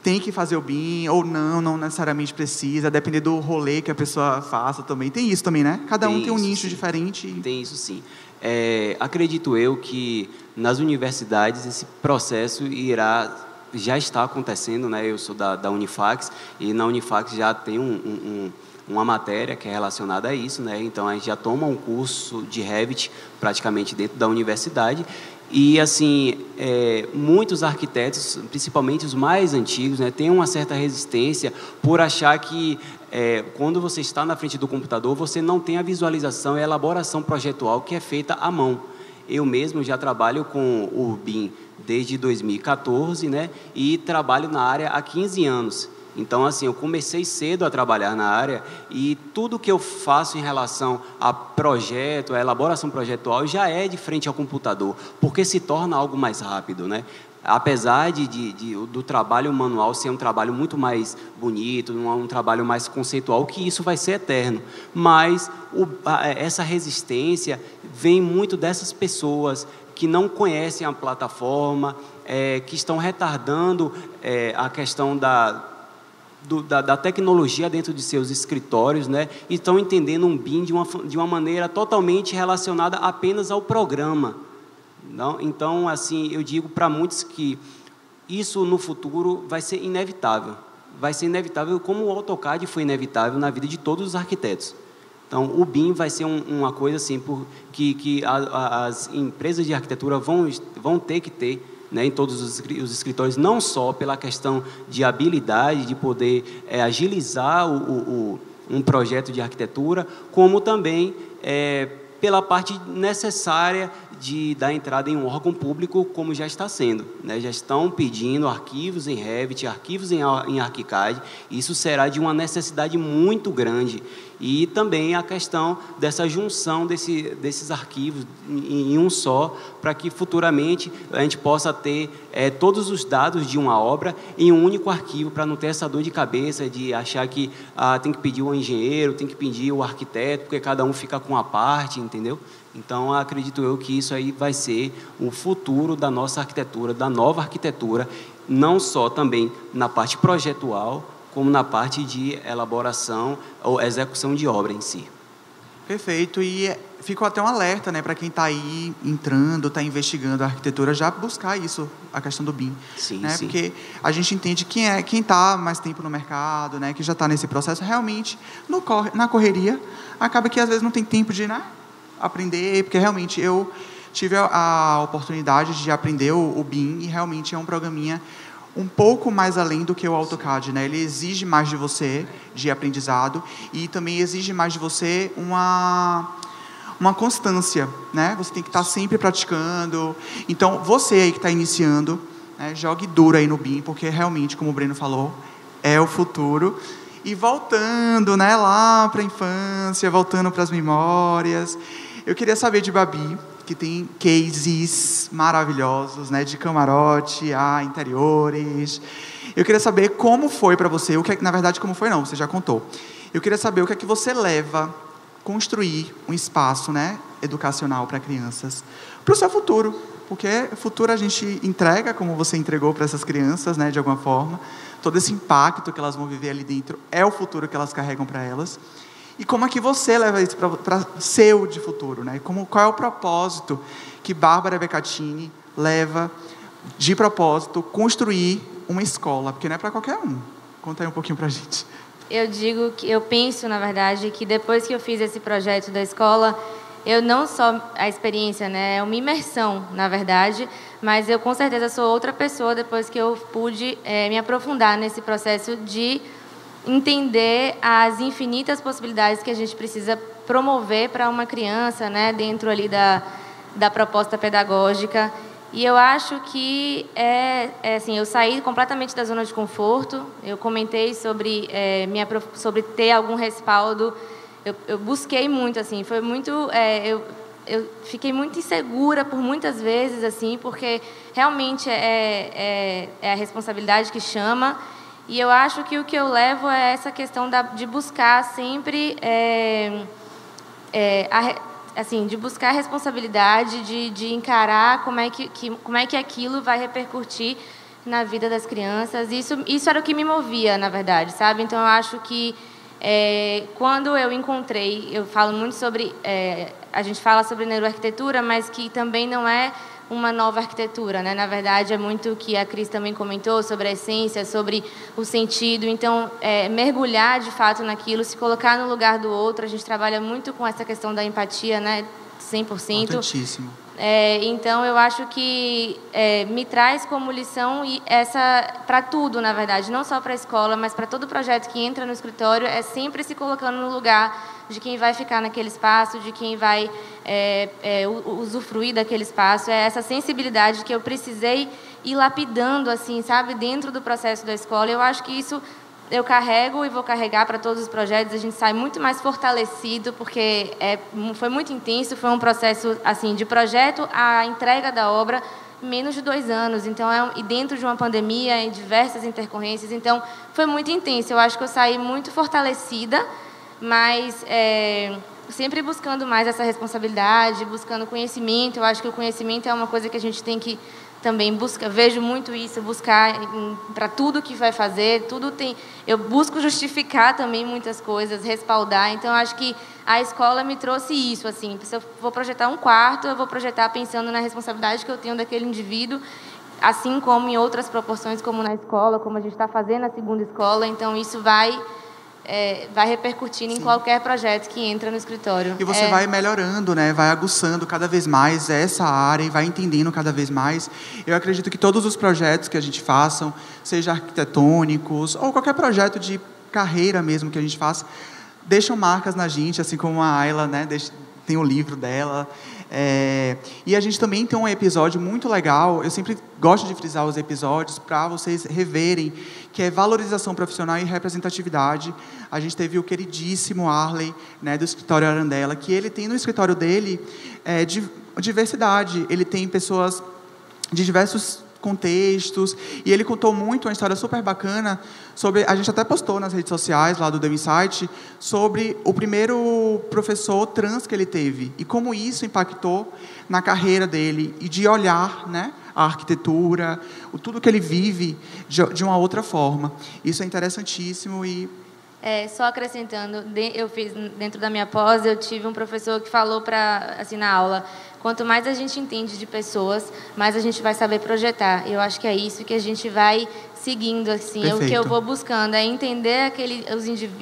S2: tem que fazer o BIM ou não necessariamente precisa, depender do rolê que a pessoa faça também. Tem isso também, né? Cada um tem um nicho diferente.
S1: Tem isso, sim. Acredito eu que nas universidades esse processo irá já está acontecendo, né? Eu sou da Unifax, e na Unifax já tem uma matéria que é relacionada a isso, né? Então, a gente já toma um curso de Revit praticamente dentro da universidade. E, assim, muitos arquitetos, principalmente os mais antigos, né, têm uma certa resistência por achar que, quando você está na frente do computador, você não tem a visualização e a elaboração projetual que é feita à mão. Eu mesmo já trabalho com o BIM desde 2014, né, e trabalho na área há 15 anos. Então, assim, eu comecei cedo a trabalhar na área e tudo que eu faço em relação a projeto, a elaboração projetual, já é de frente ao computador, porque se torna algo mais rápido, né? Apesar do trabalho manual ser um trabalho muito mais bonito, um trabalho mais conceitual, que isso vai ser eterno. Mas essa resistência vem muito dessas pessoas que não conhecem a plataforma, que estão retardando a questão da tecnologia dentro de seus escritórios, né? E estão entendendo um BIM de uma maneira totalmente relacionada apenas ao programa. Não? Então, assim, eu digo para muitos que isso no futuro vai ser inevitável. Vai ser inevitável como o AutoCAD foi inevitável na vida de todos os arquitetos. Então, o BIM vai ser uma coisa assim, que as empresas de arquitetura vão ter que ter, né, em todos os escritórios, não só pela questão de habilidade, de poder agilizar um projeto de arquitetura, como também pela parte necessária de dar entrada em um órgão público, como já está sendo, né? Já estão pedindo arquivos em Revit, arquivos em ArchiCAD. Isso será de uma necessidade muito grande. E também a questão dessa junção desses arquivos em um só, para que futuramente a gente possa ter todos os dados de uma obra em um único arquivo, para não ter essa dor de cabeça de achar que tem que pedir o engenheiro, tem que pedir o arquiteto, porque cada um fica com a parte, entendeu? Então, acredito eu que isso aí vai ser o futuro da nossa arquitetura, da nova arquitetura, não só também na parte projetual, como na parte de elaboração ou execução de obra em si.
S2: Perfeito. E ficou até um alerta, né, para quem está aí entrando, está investigando a arquitetura, já buscar isso, a questão do BIM.
S1: Sim,
S2: né?
S1: sim.
S2: Porque a gente entende quem está mais tempo no mercado, né, que já está nesse processo, realmente, na correria, acaba que às vezes não tem tempo de, né, aprender, porque realmente eu tive a oportunidade de aprender o BIM, e realmente é um programinha um pouco mais além do que o AutoCAD, né? Ele exige mais de você, de aprendizado, e também exige mais de você uma constância, né? Você tem que estar sempre praticando. Então, você aí que está iniciando, né, jogue duro aí no BIM, porque realmente, como o Breno falou, é o futuro. E voltando, né, lá para a infância, voltando para as memórias, eu queria saber de Babi, que tem cases maravilhosos, né, de camarote a interiores. Eu queria saber como foi para você, na verdade, como foi não, você já contou. Eu queria saber o que é que você leva construir um espaço, né, educacional para crianças, para o seu futuro, porque futuro a gente entrega, como você entregou para essas crianças, né, de alguma forma. Todo esse impacto que elas vão viver ali dentro é o futuro que elas carregam para elas. E como é que você leva isso para seu de futuro, né? Qual é o propósito que Bárbara Beccatini leva de propósito construir uma escola? Porque não é para qualquer um. Conta aí um pouquinho para a gente.
S5: Eu penso, na verdade, que depois que eu fiz esse projeto da escola, eu não só a experiência, né? É uma imersão, na verdade, mas eu com certeza sou outra pessoa depois que eu pude me aprofundar nesse processo de entender as infinitas possibilidades que a gente precisa promover para uma criança, né, dentro ali da proposta pedagógica. E eu acho que assim, eu saí completamente da zona de conforto. Eu comentei sobre sobre ter algum respaldo. Eu busquei muito, assim, foi muito eu fiquei muito insegura por muitas vezes, assim, porque realmente é a responsabilidade que chama. E eu acho que o que eu levo é essa questão de buscar sempre, assim, de buscar a responsabilidade, de encarar como é que aquilo vai repercutir na vida das crianças. Isso era o que me movia, na verdade, sabe? Então, eu acho que quando eu encontrei, eu falo muito sobre, a gente fala sobre neuroarquitetura, mas que também não é uma nova arquitetura, né? Na verdade, é muito o que a Cris também comentou sobre a essência, sobre o sentido. Então, mergulhar de fato naquilo, se colocar no lugar do outro. A gente trabalha muito com essa questão da empatia, né? 100%.
S2: Importantíssimo.
S5: Então, eu acho que me traz como lição e essa para tudo, na verdade, não só para a escola, mas para todo projeto que entra no escritório, é sempre se colocando no lugar de quem vai ficar naquele espaço, de quem vai usufruir daquele espaço. É essa sensibilidade que eu precisei ir lapidando, assim, sabe, dentro do processo da escola. Eu acho que isso eu carrego e vou carregar para todos os projetos. A gente sai muito mais fortalecido, porque foi muito intenso, foi um processo assim de projeto à entrega da obra, menos de 2 anos. Então, e dentro de uma pandemia, em diversas intercorrências. Então, foi muito intenso. Eu acho que eu saí muito fortalecida, mas sempre buscando mais essa responsabilidade, buscando conhecimento. Eu acho que o conhecimento é uma coisa que a gente tem que também busca, vejo muito isso, buscar para tudo que vai fazer, eu busco justificar também muitas coisas, respaldar. Então, acho que a escola me trouxe isso, assim, se eu vou projetar um quarto, eu vou projetar pensando na responsabilidade que eu tenho daquele indivíduo, assim como em outras proporções, como na escola, como a gente está fazendo na segunda escola. Então, isso vai repercutindo em qualquer projeto que entra no escritório.
S2: E você vai melhorando, né? Vai aguçando cada vez mais essa área e vai entendendo cada vez mais. Eu acredito que todos os projetos que a gente faça, seja arquitetônicos ou qualquer projeto de carreira mesmo que a gente faça, deixam marcas na gente, assim como a Ayla, né? Tem o livro dela. E a gente também tem um episódio muito legal, eu sempre gosto de frisar os episódios para vocês reverem, que é valorização profissional e representatividade. A gente teve o queridíssimo Arley, né, do escritório Arandela, que ele tem no escritório dele diversidade, ele tem pessoas de diversos contextos, e ele contou muito uma história super bacana sobre, a gente até postou nas redes sociais lá do The Insight, sobre o primeiro professor trans que ele teve e como isso impactou na carreira dele e de olhar, né, a arquitetura, tudo que ele vive de uma outra forma. Isso é interessantíssimo. E
S5: só acrescentando, eu fiz dentro da minha pós, eu tive um professor que falou assim, na aula: quanto mais a gente entende de pessoas, mais a gente vai saber projetar. Eu acho que é isso que a gente vai seguindo, assim. É o que eu vou buscando, é entender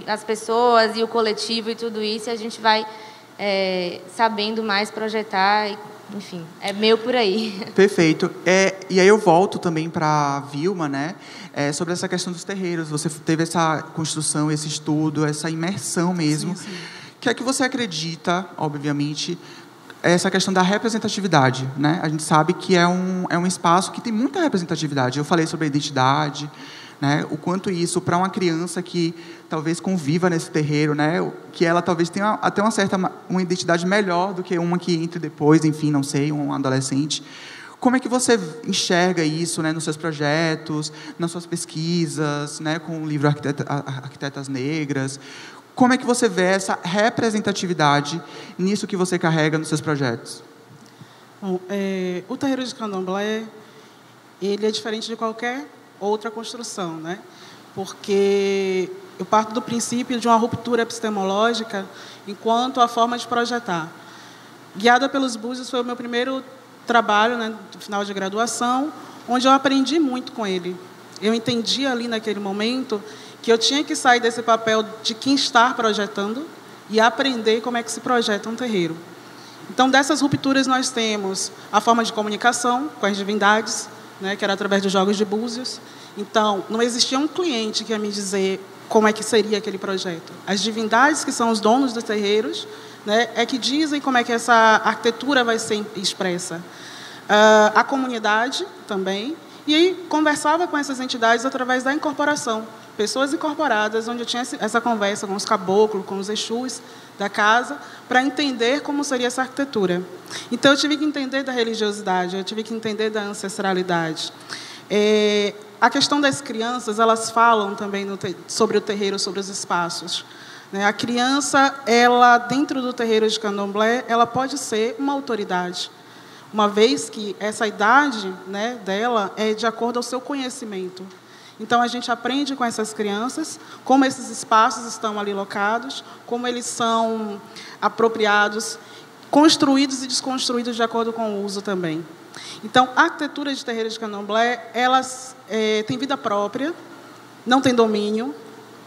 S5: as pessoas e o coletivo e tudo isso, e a gente vai sabendo mais projetar. Enfim, é meio por aí.
S2: Perfeito. E aí eu volto também para a Vilma, né? Sobre essa questão dos terreiros. Você teve essa construção, esse estudo, essa imersão mesmo.
S4: Sim, sim.
S2: O que é que você acredita, obviamente, essa questão da representatividade, né? A gente sabe que é um espaço que tem muita representatividade. Eu falei sobre a identidade, né? O quanto isso, para uma criança que talvez conviva nesse terreiro, né? Que ela talvez tenha até uma identidade melhor do que uma que entre depois, enfim, não sei, um adolescente. Como é que você enxerga isso, né, nos seus projetos, nas suas pesquisas, né, com o livro Arquitetas Negras? Como é que você vê essa representatividade nisso que você carrega nos seus projetos?
S4: Bom, o terreiro de Candomblé, ele é diferente de qualquer outra construção, né? Porque eu parto do princípio de uma ruptura epistemológica enquanto a forma de projetar. Guiada pelos Búzios foi o meu primeiro trabalho, né, do final de graduação, onde eu aprendi muito com ele. Eu entendi ali naquele momento que eu tinha que sair desse papel de quem está projetando e aprender como é que se projeta um terreiro. Então, dessas rupturas nós temos a forma de comunicação com as divindades, né, que era através dos jogos de búzios. Então, não existia um cliente que ia me dizer como é que seria aquele projeto. As divindades, que são os donos dos terreiros, né, é que dizem como é que essa arquitetura vai ser expressa. A comunidade também. E aí conversava com essas entidades através da incorporação. Pessoas incorporadas, onde eu tinha essa conversa com os caboclos, com os exus da casa, para entender como seria essa arquitetura. Então, eu tive que entender da religiosidade, eu tive que entender da ancestralidade. A questão das crianças, elas falam também sobre o terreiro, sobre os espaços. A criança, ela, dentro do terreiro de Candomblé, ela pode ser uma autoridade, uma vez que essa idade, né, dela é de acordo ao seu conhecimento. Então, a gente aprende com essas crianças como esses espaços estão ali locados, como eles são apropriados, construídos e desconstruídos de acordo com o uso também. Então, a arquitetura de terreiro de candomblé, elas têm vida própria, não tem domínio,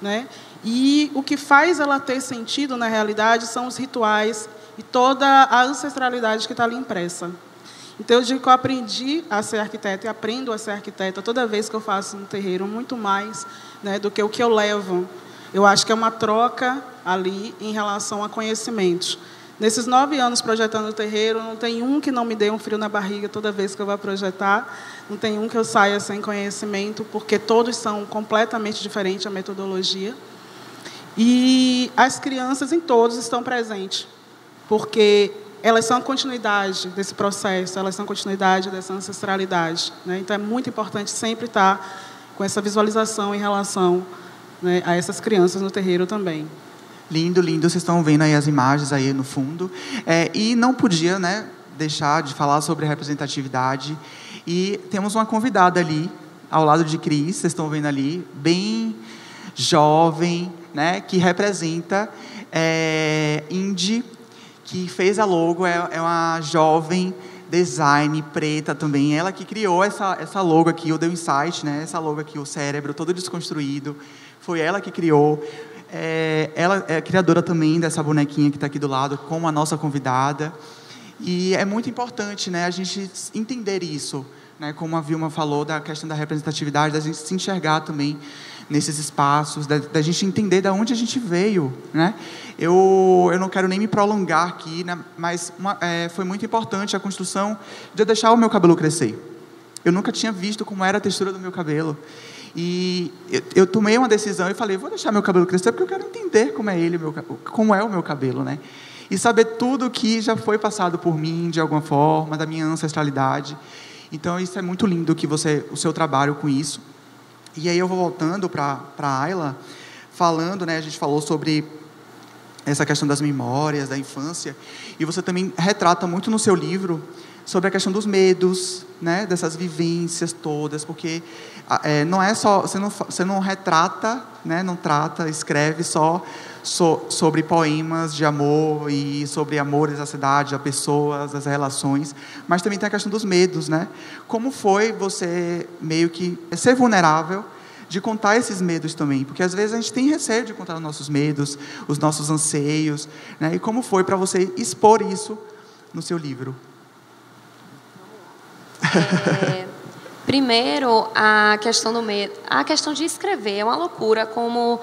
S4: né? E o que faz ela ter sentido, na realidade, são os rituais e toda a ancestralidade que está ali impressa. Então, eu digo que eu aprendi a ser arquiteta e aprendo a ser arquiteta toda vez que eu faço um terreiro, muito mais, né, do que o que eu levo. Eu acho que é uma troca ali em relação a conhecimentos. Nesses 9 anos projetando o terreiro, não tem um que não me dê um frio na barriga toda vez que eu vou projetar, não tem um que eu saia sem conhecimento, porque todos são completamente diferentes a metodologia. E as crianças em todos estão presentes, porque elas são a continuidade desse processo, elas são a continuidade dessa ancestralidade, né? Então, é muito importante sempre estar com essa visualização em relação, né, a essas crianças no terreiro também.
S2: Lindo, lindo. Vocês estão vendo aí as imagens aí no fundo. E não podia, né, deixar de falar sobre a representatividade. E temos uma convidada ali, ao lado de Cris, vocês estão vendo ali, bem jovem, né, que representa Indy, que fez a logo, é uma jovem design preta também, ela que criou essa logo aqui, o The Insight, né, essa logo aqui, o cérebro todo desconstruído, foi ela que criou. Ela é criadora também dessa bonequinha que está aqui do lado, como a nossa convidada, e é muito importante, né, a gente entender isso, né, como a Vilma falou, da questão da representatividade, da gente se enxergar também nesses espaços, da gente entender de onde a gente veio, né? Eu não quero nem me prolongar aqui, né, mas foi muito importante a construção de eu deixar o meu cabelo crescer. Eu nunca tinha visto como era a textura do meu cabelo. E eu tomei uma decisão e falei, vou deixar meu cabelo crescer porque eu quero entender como é o meu cabelo, né? E saber tudo que já foi passado por mim, de alguma forma, da minha ancestralidade. Então, isso é muito lindo, o seu trabalho com isso. E aí eu vou voltando para a Ayla, falando, né, a gente falou sobre essa questão das memórias, da infância, e você também retrata muito no seu livro sobre a questão dos medos, né, dessas vivências todas, porque não é só, você não retrata, né, não trata, escreve só sobre poemas de amor e sobre amores à cidade, a pessoas, as relações, mas também tem a questão dos medos, né? Como foi você meio que ser vulnerável de contar esses medos também? Porque às vezes a gente tem receio de contar os nossos medos, os nossos anseios, né? E como foi para você expor isso no seu livro?
S7: Primeiro, a questão do medo. A questão de escrever é uma loucura, como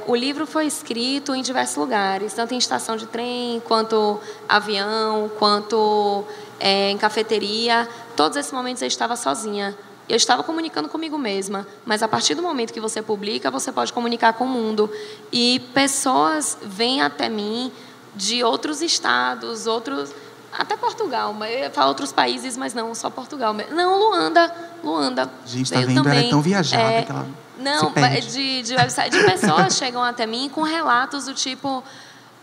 S7: o livro foi escrito em diversos lugares, tanto em estação de trem, quanto avião, quanto em cafeteria. Todos esses momentos eu estava sozinha. Eu estava comunicando comigo mesma, mas a partir do momento que você publica, você pode comunicar com o mundo. E pessoas vêm até mim de outros estados, até Portugal, mas eu ia falar outros países, mas não, só Portugal. Não, Luanda.
S2: A gente está vendo, ela é tão viajada que ela
S7: não, de website, de pessoas chegam até mim com relatos do tipo,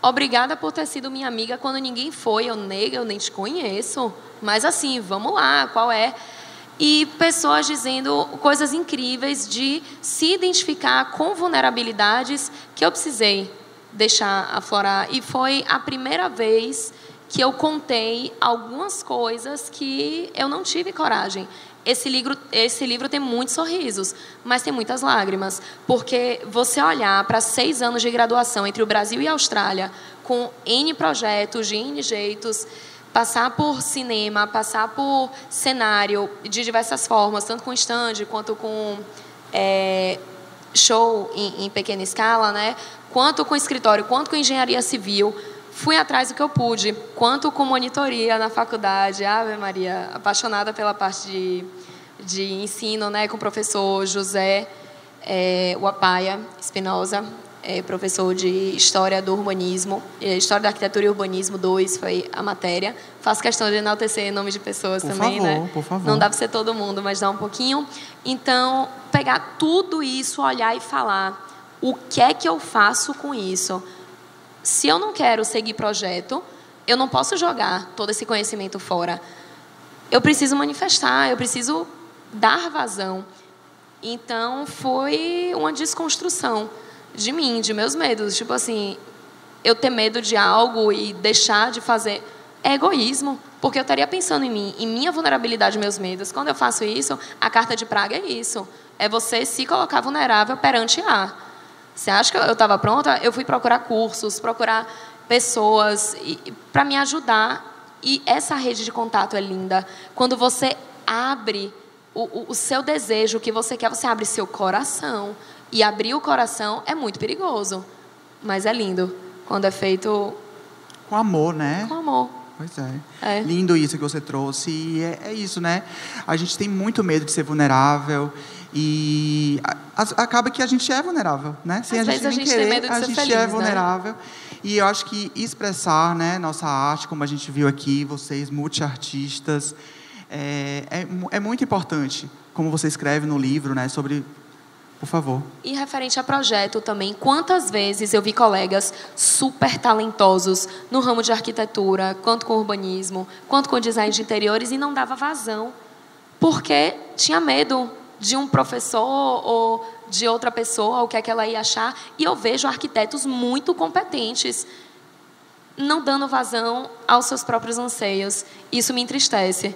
S7: obrigada por ter sido minha amiga quando ninguém foi, eu nem te conheço, mas assim, vamos lá, qual é? E pessoas dizendo coisas incríveis de se identificar com vulnerabilidades que eu precisei deixar aflorar. E foi a primeira vez que eu contei algumas coisas que eu não tive coragem. Esse livro tem muitos sorrisos, mas tem muitas lágrimas, porque você olhar para 6 anos de graduação entre o Brasil e a Austrália, com N projetos, de N jeitos, passar por cinema, passar por cenário de diversas formas, tanto com stand quanto com show em pequena escala, né? Quanto com escritório, quanto com engenharia civil. Fui atrás do que eu pude, quanto com monitoria na faculdade. Ave Maria, apaixonada pela parte de ensino, né, com o professor José Uapaia Espinosa, professor de História do Urbanismo, História da Arquitetura e Urbanismo 2 foi a matéria. Faço questão de enaltecer nome de pessoas também, né?
S2: Por favor.
S7: Não dá para ser todo mundo, mas dá um pouquinho. Então, pegar tudo isso, olhar e falar, o que é que eu faço com isso? Se eu não quero seguir projeto, eu não posso jogar todo esse conhecimento fora. Eu preciso manifestar, eu preciso dar vazão. Então, foi uma desconstrução de mim, de meus medos. Tipo assim, eu ter medo de algo e deixar de fazer. é egoísmo, porque eu estaria pensando em mim, em minha vulnerabilidade, meus medos. Quando eu faço isso, a carta de praga é isso. É você se colocar vulnerável perante A. Você acha que eu estava pronta? Eu fui procurar cursos, procurar pessoas para me ajudar. E essa rede de contato é linda. Quando você abre o seu desejo, o que você quer, você abre seu coração. E abrir o coração é muito perigoso. Mas é lindo quando é feito...
S2: Com amor, né?
S7: Com amor.
S2: Pois é. Lindo isso que você trouxe. E é isso, né? A gente tem muito medo de ser vulnerável. E acaba que a gente é vulnerável, né? Sem
S7: Às vezes a gente tem medo de ser feliz,
S2: a gente é vulnerável. Né? E eu acho que expressar, né, nossa arte, como a gente viu aqui, vocês multiartistas, é muito importante. Como você escreve no livro, né, sobre... Por favor.
S7: E referente a projeto também, quantas vezes eu vi colegas super talentosos no ramo de arquitetura, quanto com urbanismo, quanto com design de interiores, e não dava vazão, porque tinha medo de um professor ou de outra pessoa, o que é que ela ia achar. E eu vejo arquitetos muito competentes não dando vazão aos seus próprios anseios. Isso me entristece.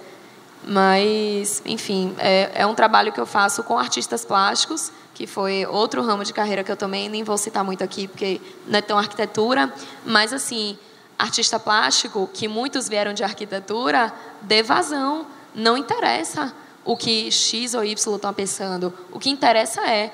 S7: Mas, enfim, é um trabalho que eu faço com artistas plásticos, que foi outro ramo de carreira que eu também nem vou citar muito aqui, porque não é tão arquitetura, mas, assim, artista plástico, que muitos vieram de arquitetura, dê vazão. Não interessa o que X ou Y estão pensando. O que interessa é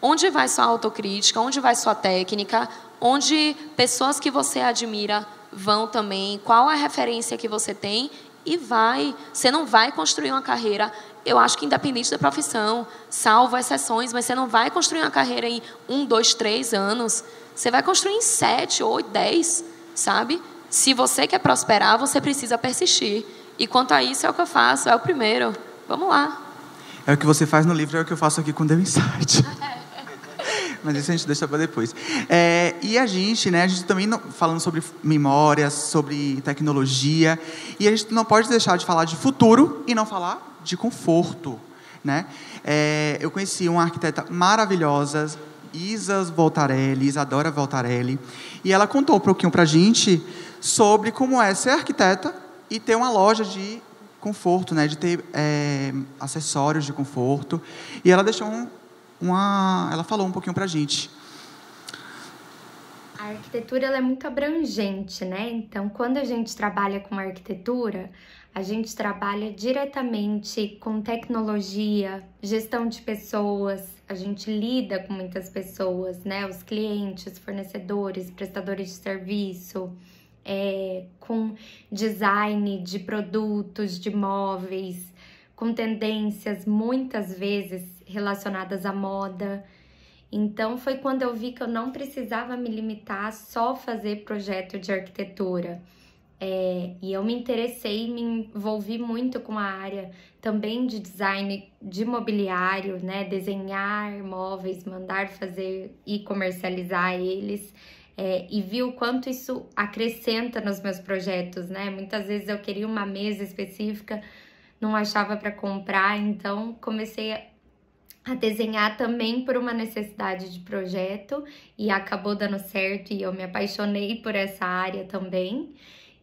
S7: onde vai sua autocrítica, onde vai sua técnica, onde pessoas que você admira vão também, qual a referência que você tem, e vai. Você não vai construir uma carreira, eu acho que independente da profissão, salvo exceções, mas você não vai construir uma carreira em 1, 2, 3 anos. Você vai construir em 7, 8, 10, sabe? Se você quer prosperar, você precisa persistir. E quanto a isso, é o que eu faço, é o primeiro. Vamos lá.
S2: É o que você faz no livro, é o que eu faço aqui com The Insight. Mas isso a gente deixa para depois. E a gente, né, também falando sobre memórias, sobre tecnologia, e a gente não pode deixar de falar de futuro e não falar de conforto, né? Eu conheci uma arquiteta maravilhosa, Isadora Voltarelli, e ela contou um pouquinho para a gente sobre como é ser arquiteta e ter uma loja de conforto, né, de ter acessórios de conforto. E ela deixou ela falou um pouquinho para a gente.
S8: A arquitetura ela é muito abrangente, né? Então, quando a gente trabalha com arquitetura, a gente trabalha diretamente com tecnologia, gestão de pessoas, a gente lida com muitas pessoas, né? Os clientes, fornecedores, prestadores de serviço, com design de produtos, de móveis, com tendências muitas vezes relacionadas à moda. Então, foi quando eu vi que eu não precisava me limitar a só fazer projeto de arquitetura. E eu me interessei, me envolvi muito com a área também de design de mobiliário, né? Desenhar móveis, mandar fazer e comercializar eles. E vi o quanto isso acrescenta nos meus projetos, né? Muitas vezes eu queria uma mesa específica, não achava para comprar, então comecei a desenhar também por uma necessidade de projeto e acabou dando certo e eu me apaixonei por essa área também.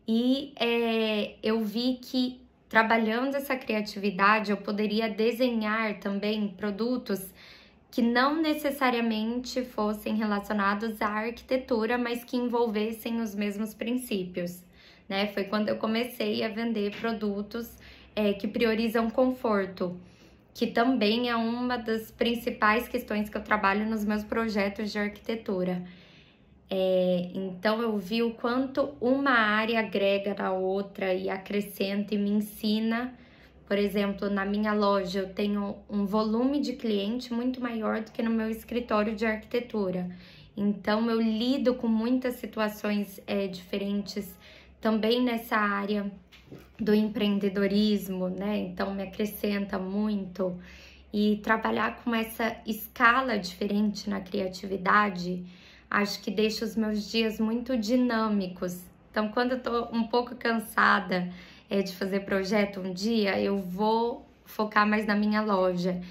S8: E eu vi que trabalhando essa criatividade eu poderia desenhar também produtos que não necessariamente fossem relacionados à arquitetura, mas que envolvessem os mesmos princípios, né? Foi quando eu comecei a vender produtos que priorizam conforto, que também é uma das principais questões que eu trabalho nos meus projetos de arquitetura. Então eu vi o quanto uma área agrega na outra e acrescenta e me ensina. Por exemplo, na minha loja eu tenho um volume de cliente muito maior do que no meu escritório de arquitetura. Então eu lido com muitas situações diferentes também nessa área do empreendedorismo, né? Então me acrescenta muito. E trabalhar com essa escala diferente na criatividade, acho que deixa os meus dias muito dinâmicos. Então, quando eu tô um pouco cansada de fazer projeto um dia, eu vou focar mais na minha loja.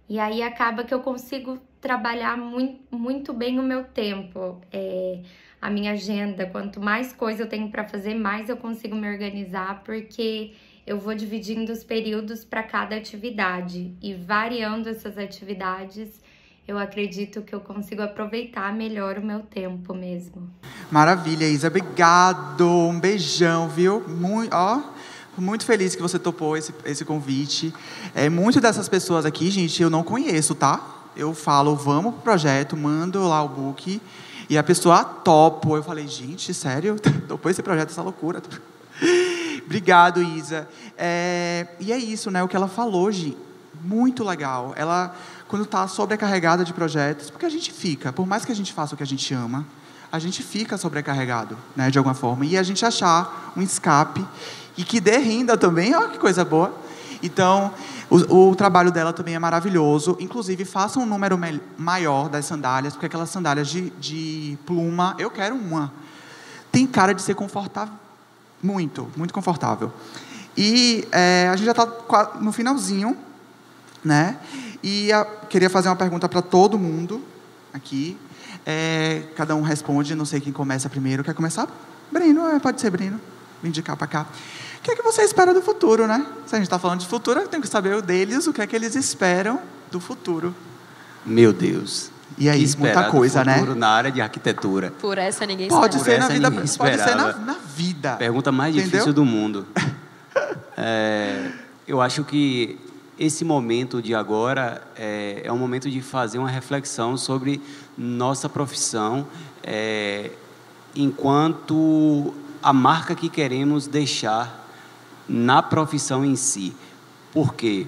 S8: E aí acaba que eu consigo trabalhar muito bem o meu tempo, a minha agenda. Quanto mais coisa eu tenho para fazer, mais eu consigo me organizar, porque eu vou dividindo os períodos para cada atividade e variando essas atividades, eu acredito que eu consigo aproveitar melhor o meu tempo mesmo.
S2: Maravilha, Isa. Obrigado. Um beijão, viu? Muito feliz que você topou esse convite. Muitas dessas pessoas aqui, gente, eu não conheço, tá? Eu falo, vamos pro projeto, mando lá o book e a pessoa topa. Eu falei, gente, sério? Topou esse projeto, essa loucura. Obrigado, Isa. E é isso, né? O que ela falou hoje, muito legal. Ela, quando está sobrecarregada de projetos, porque a gente fica, por mais que a gente faça o que a gente ama, a gente fica sobrecarregado, né, de alguma forma. E a gente achar um escape e que dê renda também, olha que coisa boa. Então, o trabalho dela também é maravilhoso. Inclusive, faça um número maior das sandálias, porque aquelas sandálias de pluma, eu quero uma. Tem cara de ser confortável, muito confortável. E a gente já está no finalzinho, né? E queria fazer uma pergunta para todo mundo aqui. Cada um responde, não sei quem começa primeiro. Quer começar? Breno, pode ser Breno. Vem de cá para cá. O que é que você espera do futuro, né? Se a gente está falando de futuro, eu tenho que saber deles o que é que eles esperam do futuro.
S1: Meu Deus.
S2: E aí, muita coisa, né?
S1: Na área de arquitetura.
S7: Por essa ninguém
S2: pode
S7: espera.
S2: Ser na vida, pode ser na vida.
S1: Pergunta mais difícil do mundo. Eu acho que esse momento de agora é um momento de fazer uma reflexão sobre nossa profissão enquanto a marca que queremos deixar na profissão em si. Por quê?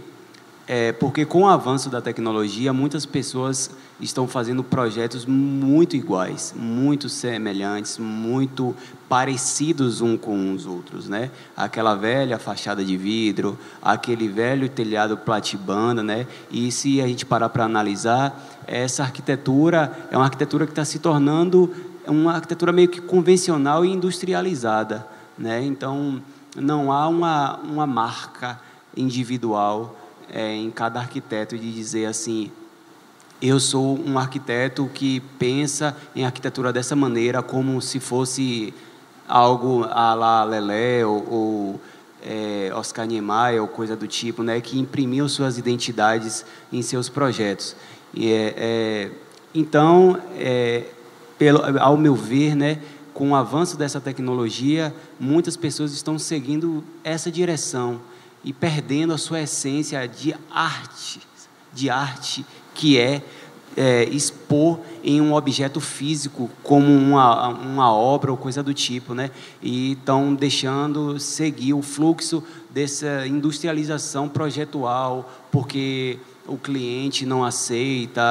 S1: Porque com o avanço da tecnologia, muitas pessoas estão fazendo projetos muito iguais, muito semelhantes, muito parecidos uns com os outros, né? Aquela velha fachada de vidro, aquele velho telhado platibanda, né? E se a gente parar para analisar, essa arquitetura é uma arquitetura que está se tornando uma arquitetura meio que convencional e industrializada, né? Então, não há uma marca individual em cada arquiteto de dizer assim, eu sou um arquiteto que pensa em arquitetura dessa maneira, como se fosse algo à la Lelé ou Oscar Niemeyer ou coisa do tipo, né, que imprimiam suas identidades em seus projetos. Então, ao meu ver, né, com o avanço dessa tecnologia, muitas pessoas estão seguindo essa direção e perdendo a sua essência de arte que expor em um objeto físico como uma obra ou coisa do tipo, né? E estão deixando seguir o fluxo dessa industrialização projetual porque o cliente não aceita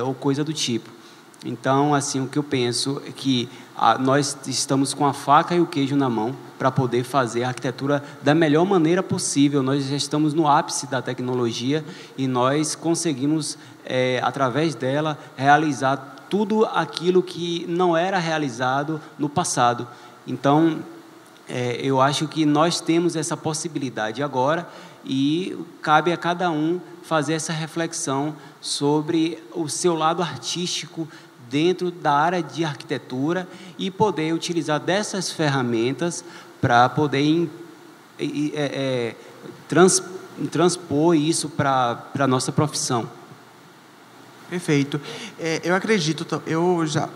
S1: ou coisa do tipo. Então, assim, o que eu penso é que nós estamos com a faca e o queijo na mão para poder fazer a arquitetura da melhor maneira possível. Nós já estamos no ápice da tecnologia e nós conseguimos, através dela, realizar tudo aquilo que não era realizado no passado. Então, eu acho que nós temos essa possibilidade agora e cabe a cada um fazer essa reflexão sobre o seu lado artístico dentro da área de arquitetura e poder utilizar dessas ferramentas para poder transpor isso para a nossa profissão.
S2: Perfeito. Eu acredito, eu já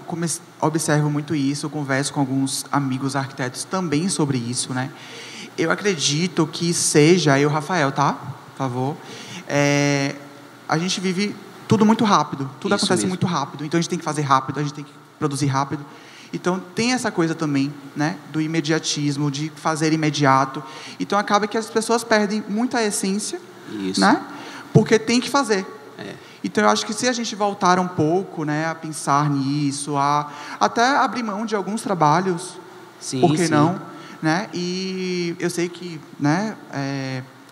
S2: observo muito isso, eu converso com alguns amigos arquitetos também sobre isso, né? Eu acredito que seja, Rafael, tá? Por favor. A gente vive tudo muito rápido, tudo isso acontece mesmo. Muito rápido, então a gente tem que fazer rápido, a gente tem que produzir rápido. Então, tem essa coisa também, né, do imediatismo, de fazer imediato. Então, acaba que as pessoas perdem muita essência, isso. Né, porque tem que fazer. Então, eu acho que se a gente voltar um pouco, né, a pensar nisso, até abrir mão de alguns trabalhos, sim, por que sim. Não? Né? E eu sei que, né,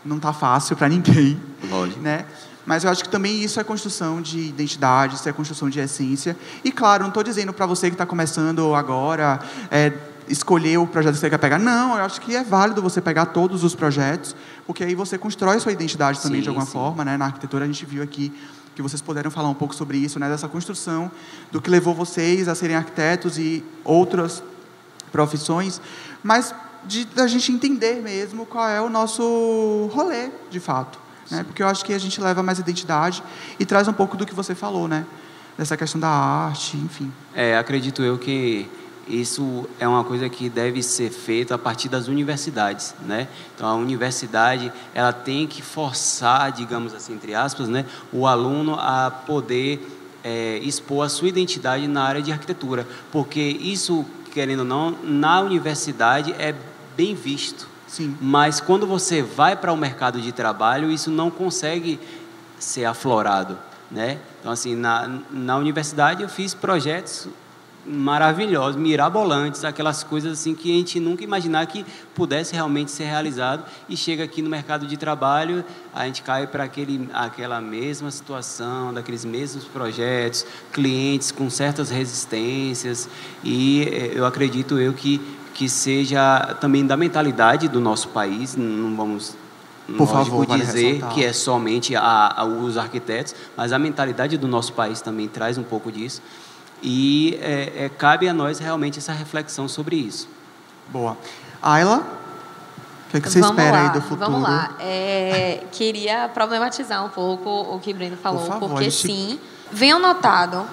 S2: não está fácil para ninguém. Lógico. Né? Mas eu acho que também isso é construção de identidade, isso é construção de essência. E, claro, não estou dizendo para você que está começando agora, escolher o projeto que você quer pegar. Não, eu acho que é válido você pegar todos os projetos, porque aí você constrói a sua identidade também, de alguma forma, né? Na arquitetura, a gente viu aqui que vocês puderam falar um pouco sobre isso, né? Dessa construção do que levou vocês a serem arquitetos e outras profissões, mas da gente entender mesmo qual é o nosso rolê, de fato, né? Porque eu acho que a gente leva mais identidade e traz um pouco do que você falou, né? Dessa questão da arte, enfim.
S1: Acredito eu que isso é uma coisa que deve ser feita a partir das universidades, né? Então, a universidade, ela tem que forçar, digamos assim, entre aspas, né, o aluno a poder expor a sua identidade na área de arquitetura, porque isso, querendo ou não, na universidade é bem visto.
S2: Sim.
S1: Mas quando você vai para o mercado de trabalho, isso não consegue ser aflorado, né? Então, assim, na universidade eu fiz projetos maravilhosos, mirabolantes, aquelas coisas assim que a gente nunca imaginar que pudesse realmente ser realizado, e chega aqui no mercado de trabalho, a gente cai para aquela mesma situação, daqueles mesmos projetos, clientes com certas resistências, e eu acredito que seja também da mentalidade do nosso país, não vamos...
S2: Por favor, vale
S1: dizer
S2: ressaltar.
S1: que é somente os arquitetos, mas a mentalidade do nosso país também traz um pouco disso. E cabe a nós realmente essa reflexão sobre isso.
S2: Boa. Ayla, o que é que você espera aí do futuro?
S7: Vamos lá. Queria problematizar um pouco o que o Breno falou,
S2: Por favor,
S7: porque sim, venho notado,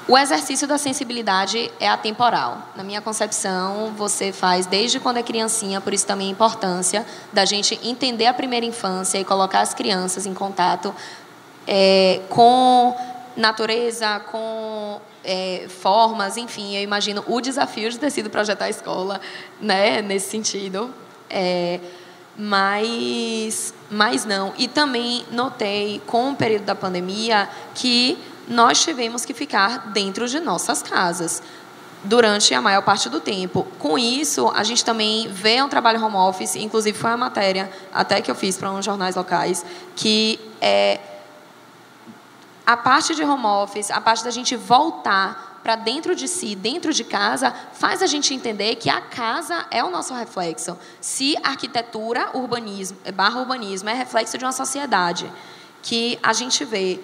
S7: o exercício da sensibilidade é atemporal. Na minha concepção, você faz desde quando é criancinha, por isso também a importância da gente entender a primeira infância e colocar as crianças em contato com natureza, com formas, enfim, eu imagino o desafio de ter sido projetar a escola, né, nesse sentido, mas não. E também notei, com o período da pandemia, que nós tivemos que ficar dentro de nossas casas durante a maior parte do tempo. Com isso, a gente também vê um trabalho home office, inclusive foi uma matéria até que eu fiz para uns jornais locais, que a parte de home office, a parte da gente voltar para dentro de si, dentro de casa, faz a gente entender que a casa é o nosso reflexo. Se arquitetura, urbanismo é reflexo de uma sociedade, que a gente vê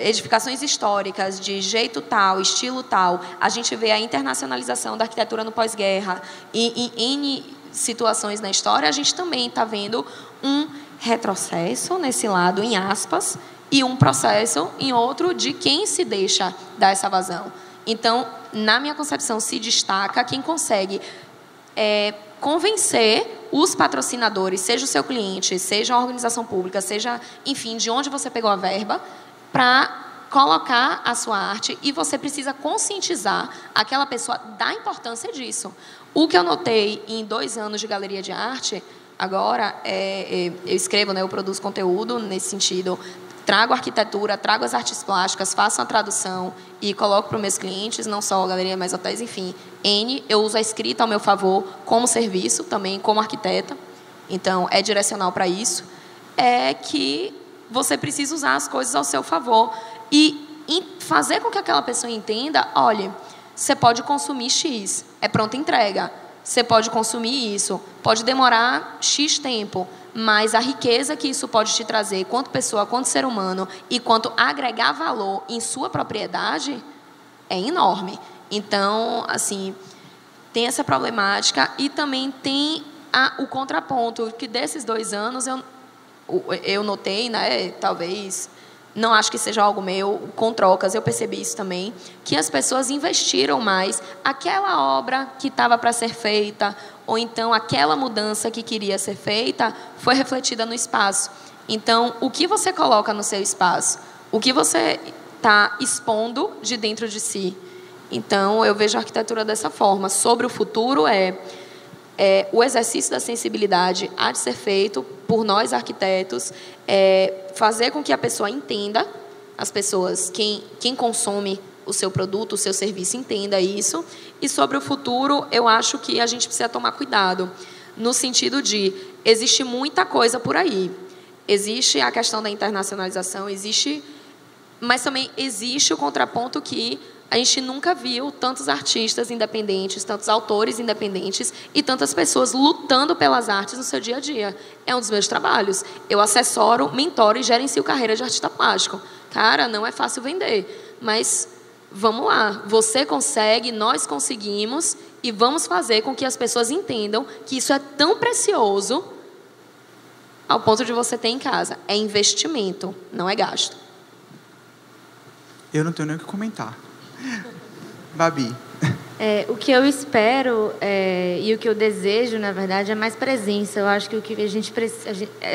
S7: edificações históricas de jeito tal, estilo tal, a gente vê a internacionalização da arquitetura no pós-guerra, e em N situações na história, a gente também está vendo um retrocesso nesse lado, em aspas, e um processo em outro de quem se deixa dar essa vazão. Então, na minha concepção, se destaca quem consegue convencer os patrocinadores, seja o seu cliente, seja a organização pública, seja, enfim, de onde você pegou a verba, para colocar a sua arte, e você precisa conscientizar aquela pessoa da importância disso. O que eu notei em 2 anos de galeria de arte, agora, eu escrevo, né, eu produzo conteúdo nesse sentido, trago arquitetura, trago as artes plásticas, faço a tradução e coloco para os meus clientes, não só a galeria, mas hotéis, enfim. Eu uso a escrita ao meu favor como serviço, também como arquiteta, então é direcional para isso, que você precisa usar as coisas ao seu favor e fazer com que aquela pessoa entenda, olha, você pode consumir X, é pronta entrega, você pode consumir isso, pode demorar X tempo, mas a riqueza que isso pode te trazer, quanto pessoa, quanto ser humano, e quanto agregar valor em sua propriedade, é enorme. Então, assim, tem essa problemática, e também tem o contraponto, que desses 2 anos eu notei, né, talvez, não acho que seja algo meu, com trocas, eu percebi isso também, que as pessoas investiram mais. Aquela obra que estava para ser feita, ou então aquela mudança que queria ser feita, foi refletida no espaço. Então, o que você coloca no seu espaço? O que você está expondo de dentro de si? Então, eu vejo a arquitetura dessa forma. Sobre o futuro, o exercício da sensibilidade há de ser feito por nós, arquitetos, fazer com que a pessoa entenda, as pessoas, quem consome o seu produto, o seu serviço, entenda isso. E sobre o futuro, eu acho que a gente precisa tomar cuidado, no sentido de, existe muita coisa por aí. Existe a questão da internacionalização, mas também existe o contraponto que A gente nunca viu tantos artistas independentes, tantos autores independentes e tantas pessoas lutando pelas artes no seu dia a dia. É um dos meus trabalhos. Eu assessoro, mentoro e gerencio carreira de artista plástico. Cara, não é fácil vender, mas vamos lá. Você consegue, nós conseguimos e vamos fazer com que as pessoas entendam que isso é tão precioso ao ponto de você ter em casa. É investimento, não é gasto.
S2: Eu não tenho nem o que comentar. Babi.
S5: O que eu espero e o que eu desejo, na verdade, é mais presença. Eu acho que o que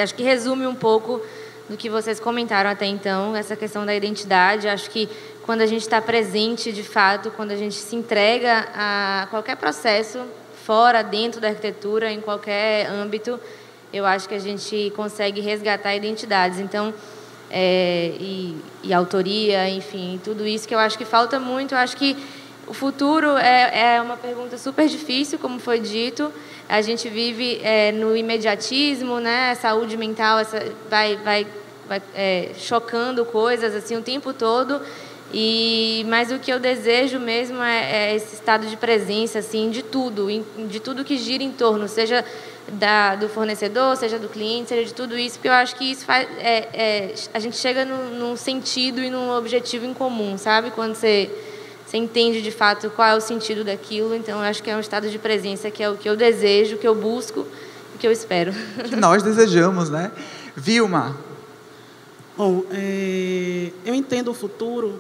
S5: acho que resume um pouco do que vocês comentaram até então, essa questão da identidade. Acho que quando a gente está presente, de fato, quando a gente se entrega a qualquer processo, fora, dentro da arquitetura, em qualquer âmbito, eu acho que a gente consegue resgatar identidades. Então, e autoria, enfim, tudo isso que eu acho que falta muito. Eu acho que o futuro é uma pergunta super difícil, como foi dito. A gente vive no imediatismo, né? A saúde mental vai chocando coisas assim o tempo todo. Mas o que eu desejo mesmo é esse estado de presença, assim, de tudo que gira em torno, seja do fornecedor, seja do cliente, seja de tudo isso, porque eu acho que isso faz a gente chega num sentido e num objetivo em comum, sabe? Quando você entende de fato qual é o sentido daquilo. Então eu acho que é um estado de presença que é o que eu desejo, o que eu busco, o que eu espero.
S2: Que nós desejamos, né? Vilma.
S4: Bom, eu entendo o futuro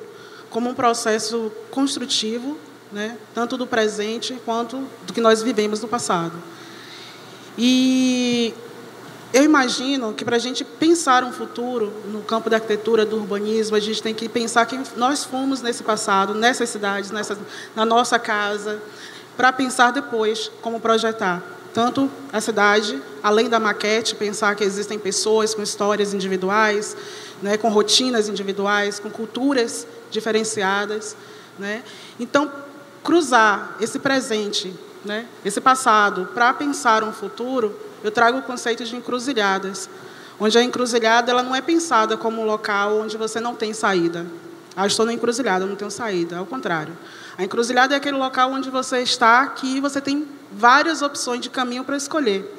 S4: como um processo construtivo, né? Tanto do presente quanto do que nós vivemos no passado. E eu imagino que, para a gente pensar um futuro no campo da arquitetura, do urbanismo, a gente tem que pensar que nós fomos nesse passado, nessas cidades, na nossa casa, para pensar depois como projetar. Tanto a cidade, além da maquete, pensar que existem pessoas com histórias individuais, né, com rotinas individuais, com culturas diferenciadas, né? Então, cruzar esse presente, né, esse passado, para pensar um futuro, eu trago o conceito de encruzilhadas, onde a encruzilhada ela não é pensada como um local onde você não tem saída. Estou na encruzilhada, não tenho saída, ao contrário. A encruzilhada é aquele local onde você está, que você tem várias opções de caminho para escolher.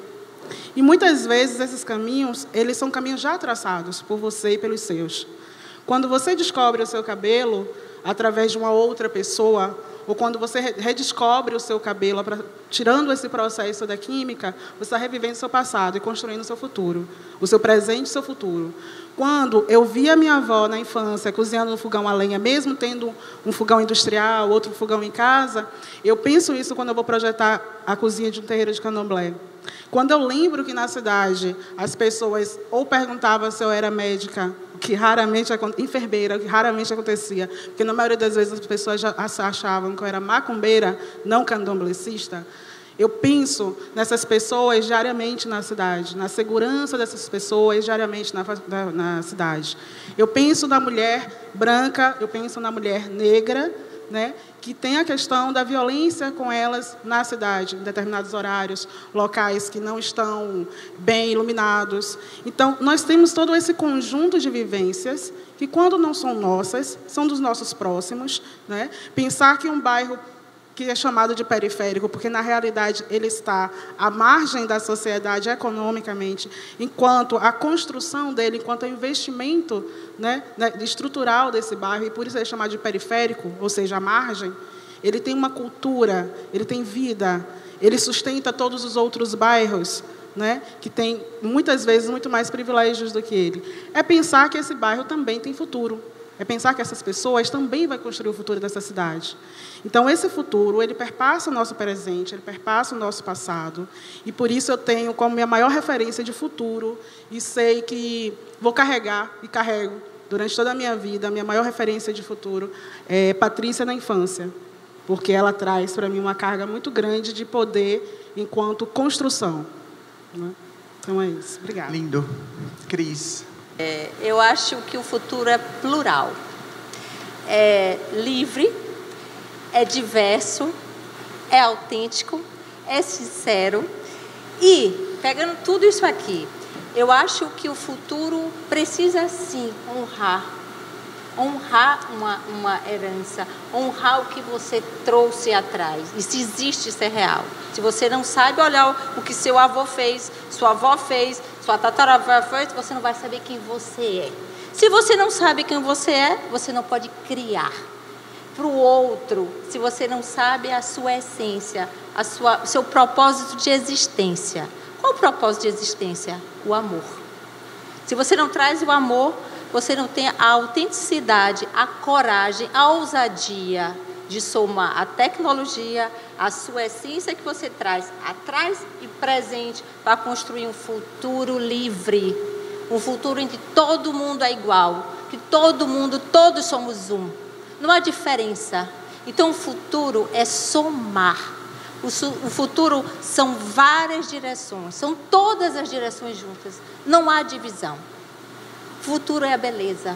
S4: E muitas vezes esses caminhos, eles são caminhos já traçados por você e pelos seus. Quando você descobre o seu cabelo através de uma outra pessoa, ou quando você redescobre o seu cabelo, tirando esse processo da química, você está revivendo o seu passado e construindo o seu futuro, o seu presente e o seu futuro. Quando eu vi a minha avó na infância cozinhando no fogão a lenha, mesmo tendo um fogão industrial, outro fogão em casa, eu penso isso quando eu vou projetar a cozinha de um terreiro de candomblé. Quando eu lembro que na cidade as pessoas ou perguntavam se eu era médica, que raramente enfermeira, que raramente acontecia, porque na maioria das vezes as pessoas já achavam que eu era macumbeira, não candomblecista. Eu penso nessas pessoas diariamente na cidade, na segurança dessas pessoas diariamente na cidade. Eu penso na mulher branca, eu penso na mulher negra, né, que tem a questão da violência com elas na cidade, em determinados horários, locais que não estão bem iluminados. Então, nós temos todo esse conjunto de vivências que, quando não são nossas, são dos nossos próximos, né? Pensar que um bairro que é chamado de periférico, porque, na realidade, ele está à margem da sociedade economicamente, enquanto a construção dele, enquanto o investimento, né, estrutural desse bairro, e por isso ele é chamado de periférico, ou seja, à margem, ele tem uma cultura, ele tem vida, ele sustenta todos os outros bairros, né, que tem, muitas vezes, muito mais privilégios do que ele. É pensar que esse bairro também tem futuro. É pensar que essas pessoas também vão construir o futuro dessa cidade. Então, esse futuro, ele perpassa o nosso presente, ele perpassa o nosso passado. E, por isso, eu tenho como minha maior referência de futuro, e sei que vou carregar, e carrego, durante toda a minha vida, a minha maior referência de futuro é Patrícia na infância, porque ela traz para mim uma carga muito grande de poder enquanto construção. Né? Então, é isso. Obrigada.
S2: Lindo. Cris.
S3: Eu acho que o futuro é plural, é livre, é diverso, é autêntico, é sincero. E, pegando tudo isso aqui, eu acho que o futuro precisa, sim, honrar honrar uma herança, honrar o que você trouxe atrás. E se existe, isso é real. Se você não sabe olhar o que seu avô fez, sua avó fez, sua tataravó fez, você não vai saber quem você é. Se você não sabe quem você é, você não pode criar para o outro. Se você não sabe a sua essência, o seu propósito de existência. Qual o propósito de existência? O amor. Se você não traz o amor, você não tem a autenticidade, a coragem, a ousadia de somar a tecnologia, a sua essência que você traz atrás e presente para construir um futuro livre, um futuro em que todo mundo é igual, que todos somos um. Não há diferença. Então o futuro é somar. O futuro são várias direções, são todas as direções juntas. Não há divisão. Futuro é a beleza.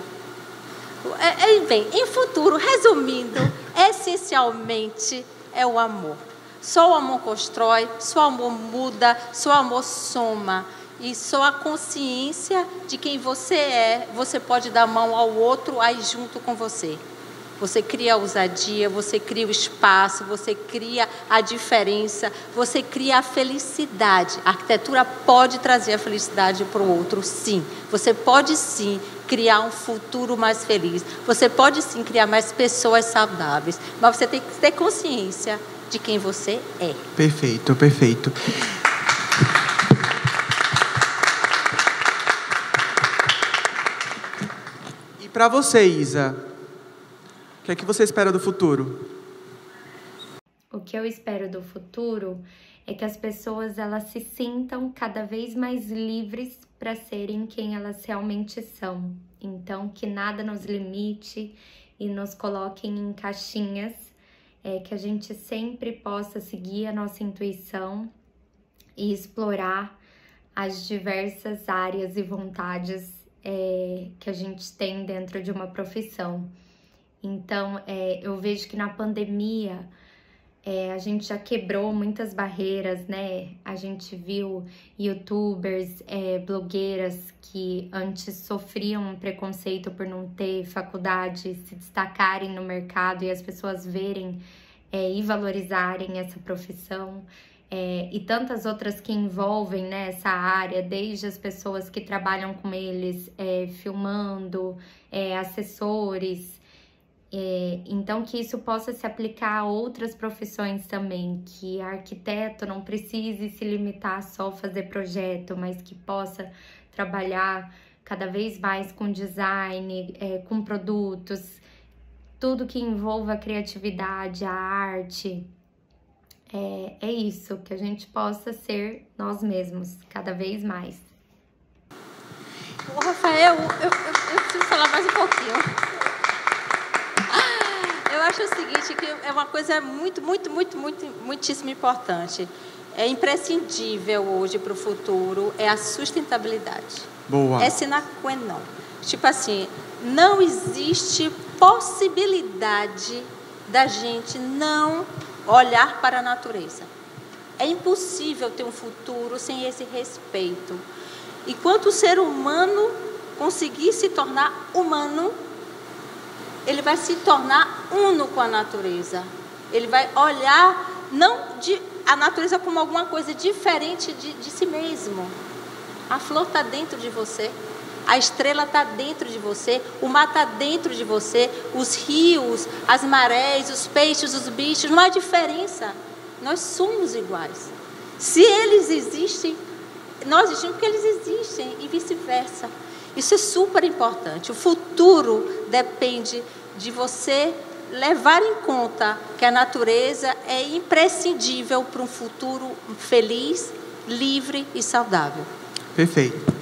S3: Bem, em futuro, resumindo, essencialmente é o amor. Só o amor constrói, só o amor muda, só o amor soma. E só a consciência de quem você é, você pode dar mão ao outro aí junto com você. Você cria a ousadia, você cria o espaço, você cria a diferença, você cria a felicidade. A arquitetura pode trazer a felicidade para o outro, sim. Você pode, sim, criar um futuro mais feliz. Você pode, sim, criar mais pessoas saudáveis. Mas você tem que ter consciência de quem você é.
S2: Perfeito, perfeito. E para você, Isa? O que é que você espera do futuro?
S8: O que eu espero do futuro é que as pessoas elas se sintam cada vez mais livres para serem quem elas realmente são. Então, que nada nos limite e nos coloquem em caixinhas, que a gente sempre possa seguir a nossa intuição e explorar as diversas áreas e vontades que a gente tem dentro de uma profissão. Então, eu vejo que na pandemia a gente já quebrou muitas barreiras, né? A gente viu youtubers, blogueiras que antes sofriam um preconceito por não ter faculdade, se destacarem no mercado e as pessoas verem e valorizarem essa profissão. E tantas outras que envolvem, né, essa área, desde as pessoas que trabalham com eles, filmando, assessores. Então, que isso possa se aplicar a outras profissões também, que arquiteto não precise se limitar só a fazer projeto, mas que possa trabalhar cada vez mais com design, com produtos, tudo que envolva a criatividade, a arte. É isso, que a gente possa ser nós mesmos, cada vez mais.
S3: Ô, Rafael, eu preciso falar mais um pouquinho. Eu acho o seguinte, que é uma coisa muitíssimo importante. É imprescindível hoje para o futuro, é a sustentabilidade.
S2: Boa.
S3: É sine qua non. Tipo assim, não existe possibilidade da gente não olhar para a natureza. É impossível ter um futuro sem esse respeito. Enquanto o ser humano conseguir se tornar humano, ele vai se tornar uno com a natureza. Ele vai olhar a natureza como alguma coisa diferente de si mesmo. A flor está dentro de você, a estrela está dentro de você, o mar está dentro de você, os rios, as marés, os peixes, os bichos, não há diferença. Nós somos iguais. Se eles existem, nós existimos porque eles existem e vice-versa. Isso é super importante. O futuro depende de você levar em conta que a natureza é imprescindível para um futuro feliz, livre e saudável.
S2: Perfeito.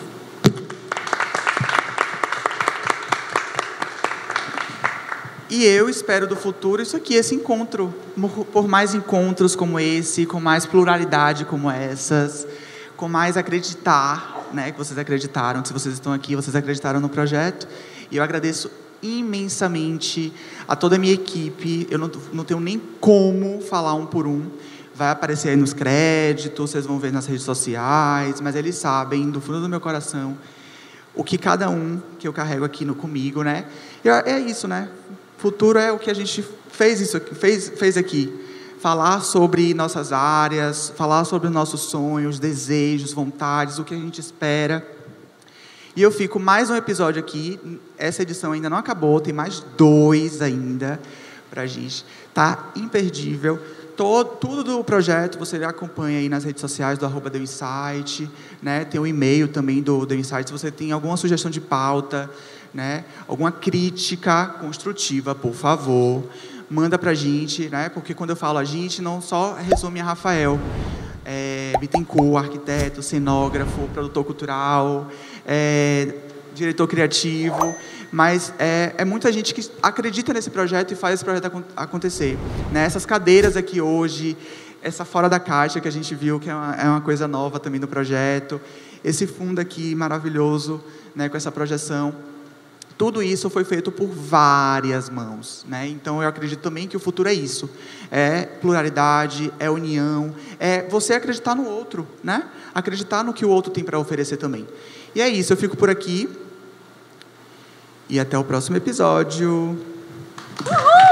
S2: E eu espero do futuro isso aqui, esse encontro, por mais encontros como esse, com mais pluralidade como essas, com mais acreditar, né, que vocês acreditaram, que se vocês estão aqui, vocês acreditaram no projeto. E eu agradeço imensamente a toda a minha equipe. Eu não tenho nem como falar um por um. Vai aparecer aí nos créditos, vocês vão ver nas redes sociais, mas eles sabem, do fundo do meu coração, o que cada um que eu carrego aqui comigo, né? E é isso, né? Futuro é o que a gente fez aqui. Falar sobre nossas áreas, falar sobre nossos sonhos, desejos, vontades, o que a gente espera. E eu fico mais um episódio aqui. Essa edição ainda não acabou, tem mais 2 ainda pra gente. Tá imperdível. Tudo do projeto você acompanha aí nas redes sociais do @DeuInsight, né? Tem o e-mail também do Insight. Se você tem alguma sugestão de pauta, né? Alguma crítica construtiva, por favor, manda pra gente, né? Porque quando eu falo a gente, não só resume a Rafael. Bittencourt, arquiteto, cenógrafo, produtor cultural, diretor criativo, mas é muita gente que acredita nesse projeto e faz esse projeto acontecer. Né? Essas cadeiras aqui hoje, essa fora da caixa que a gente viu, que é uma coisa nova também no projeto, esse fundo aqui maravilhoso, né, com essa projeção, tudo isso foi feito por várias mãos. Né? Então, eu acredito também que o futuro é isso. É pluralidade, é união, é você acreditar no outro, né? Acreditar no que o outro tem para oferecer também. E é isso, eu fico por aqui. E até o próximo episódio. Uhul!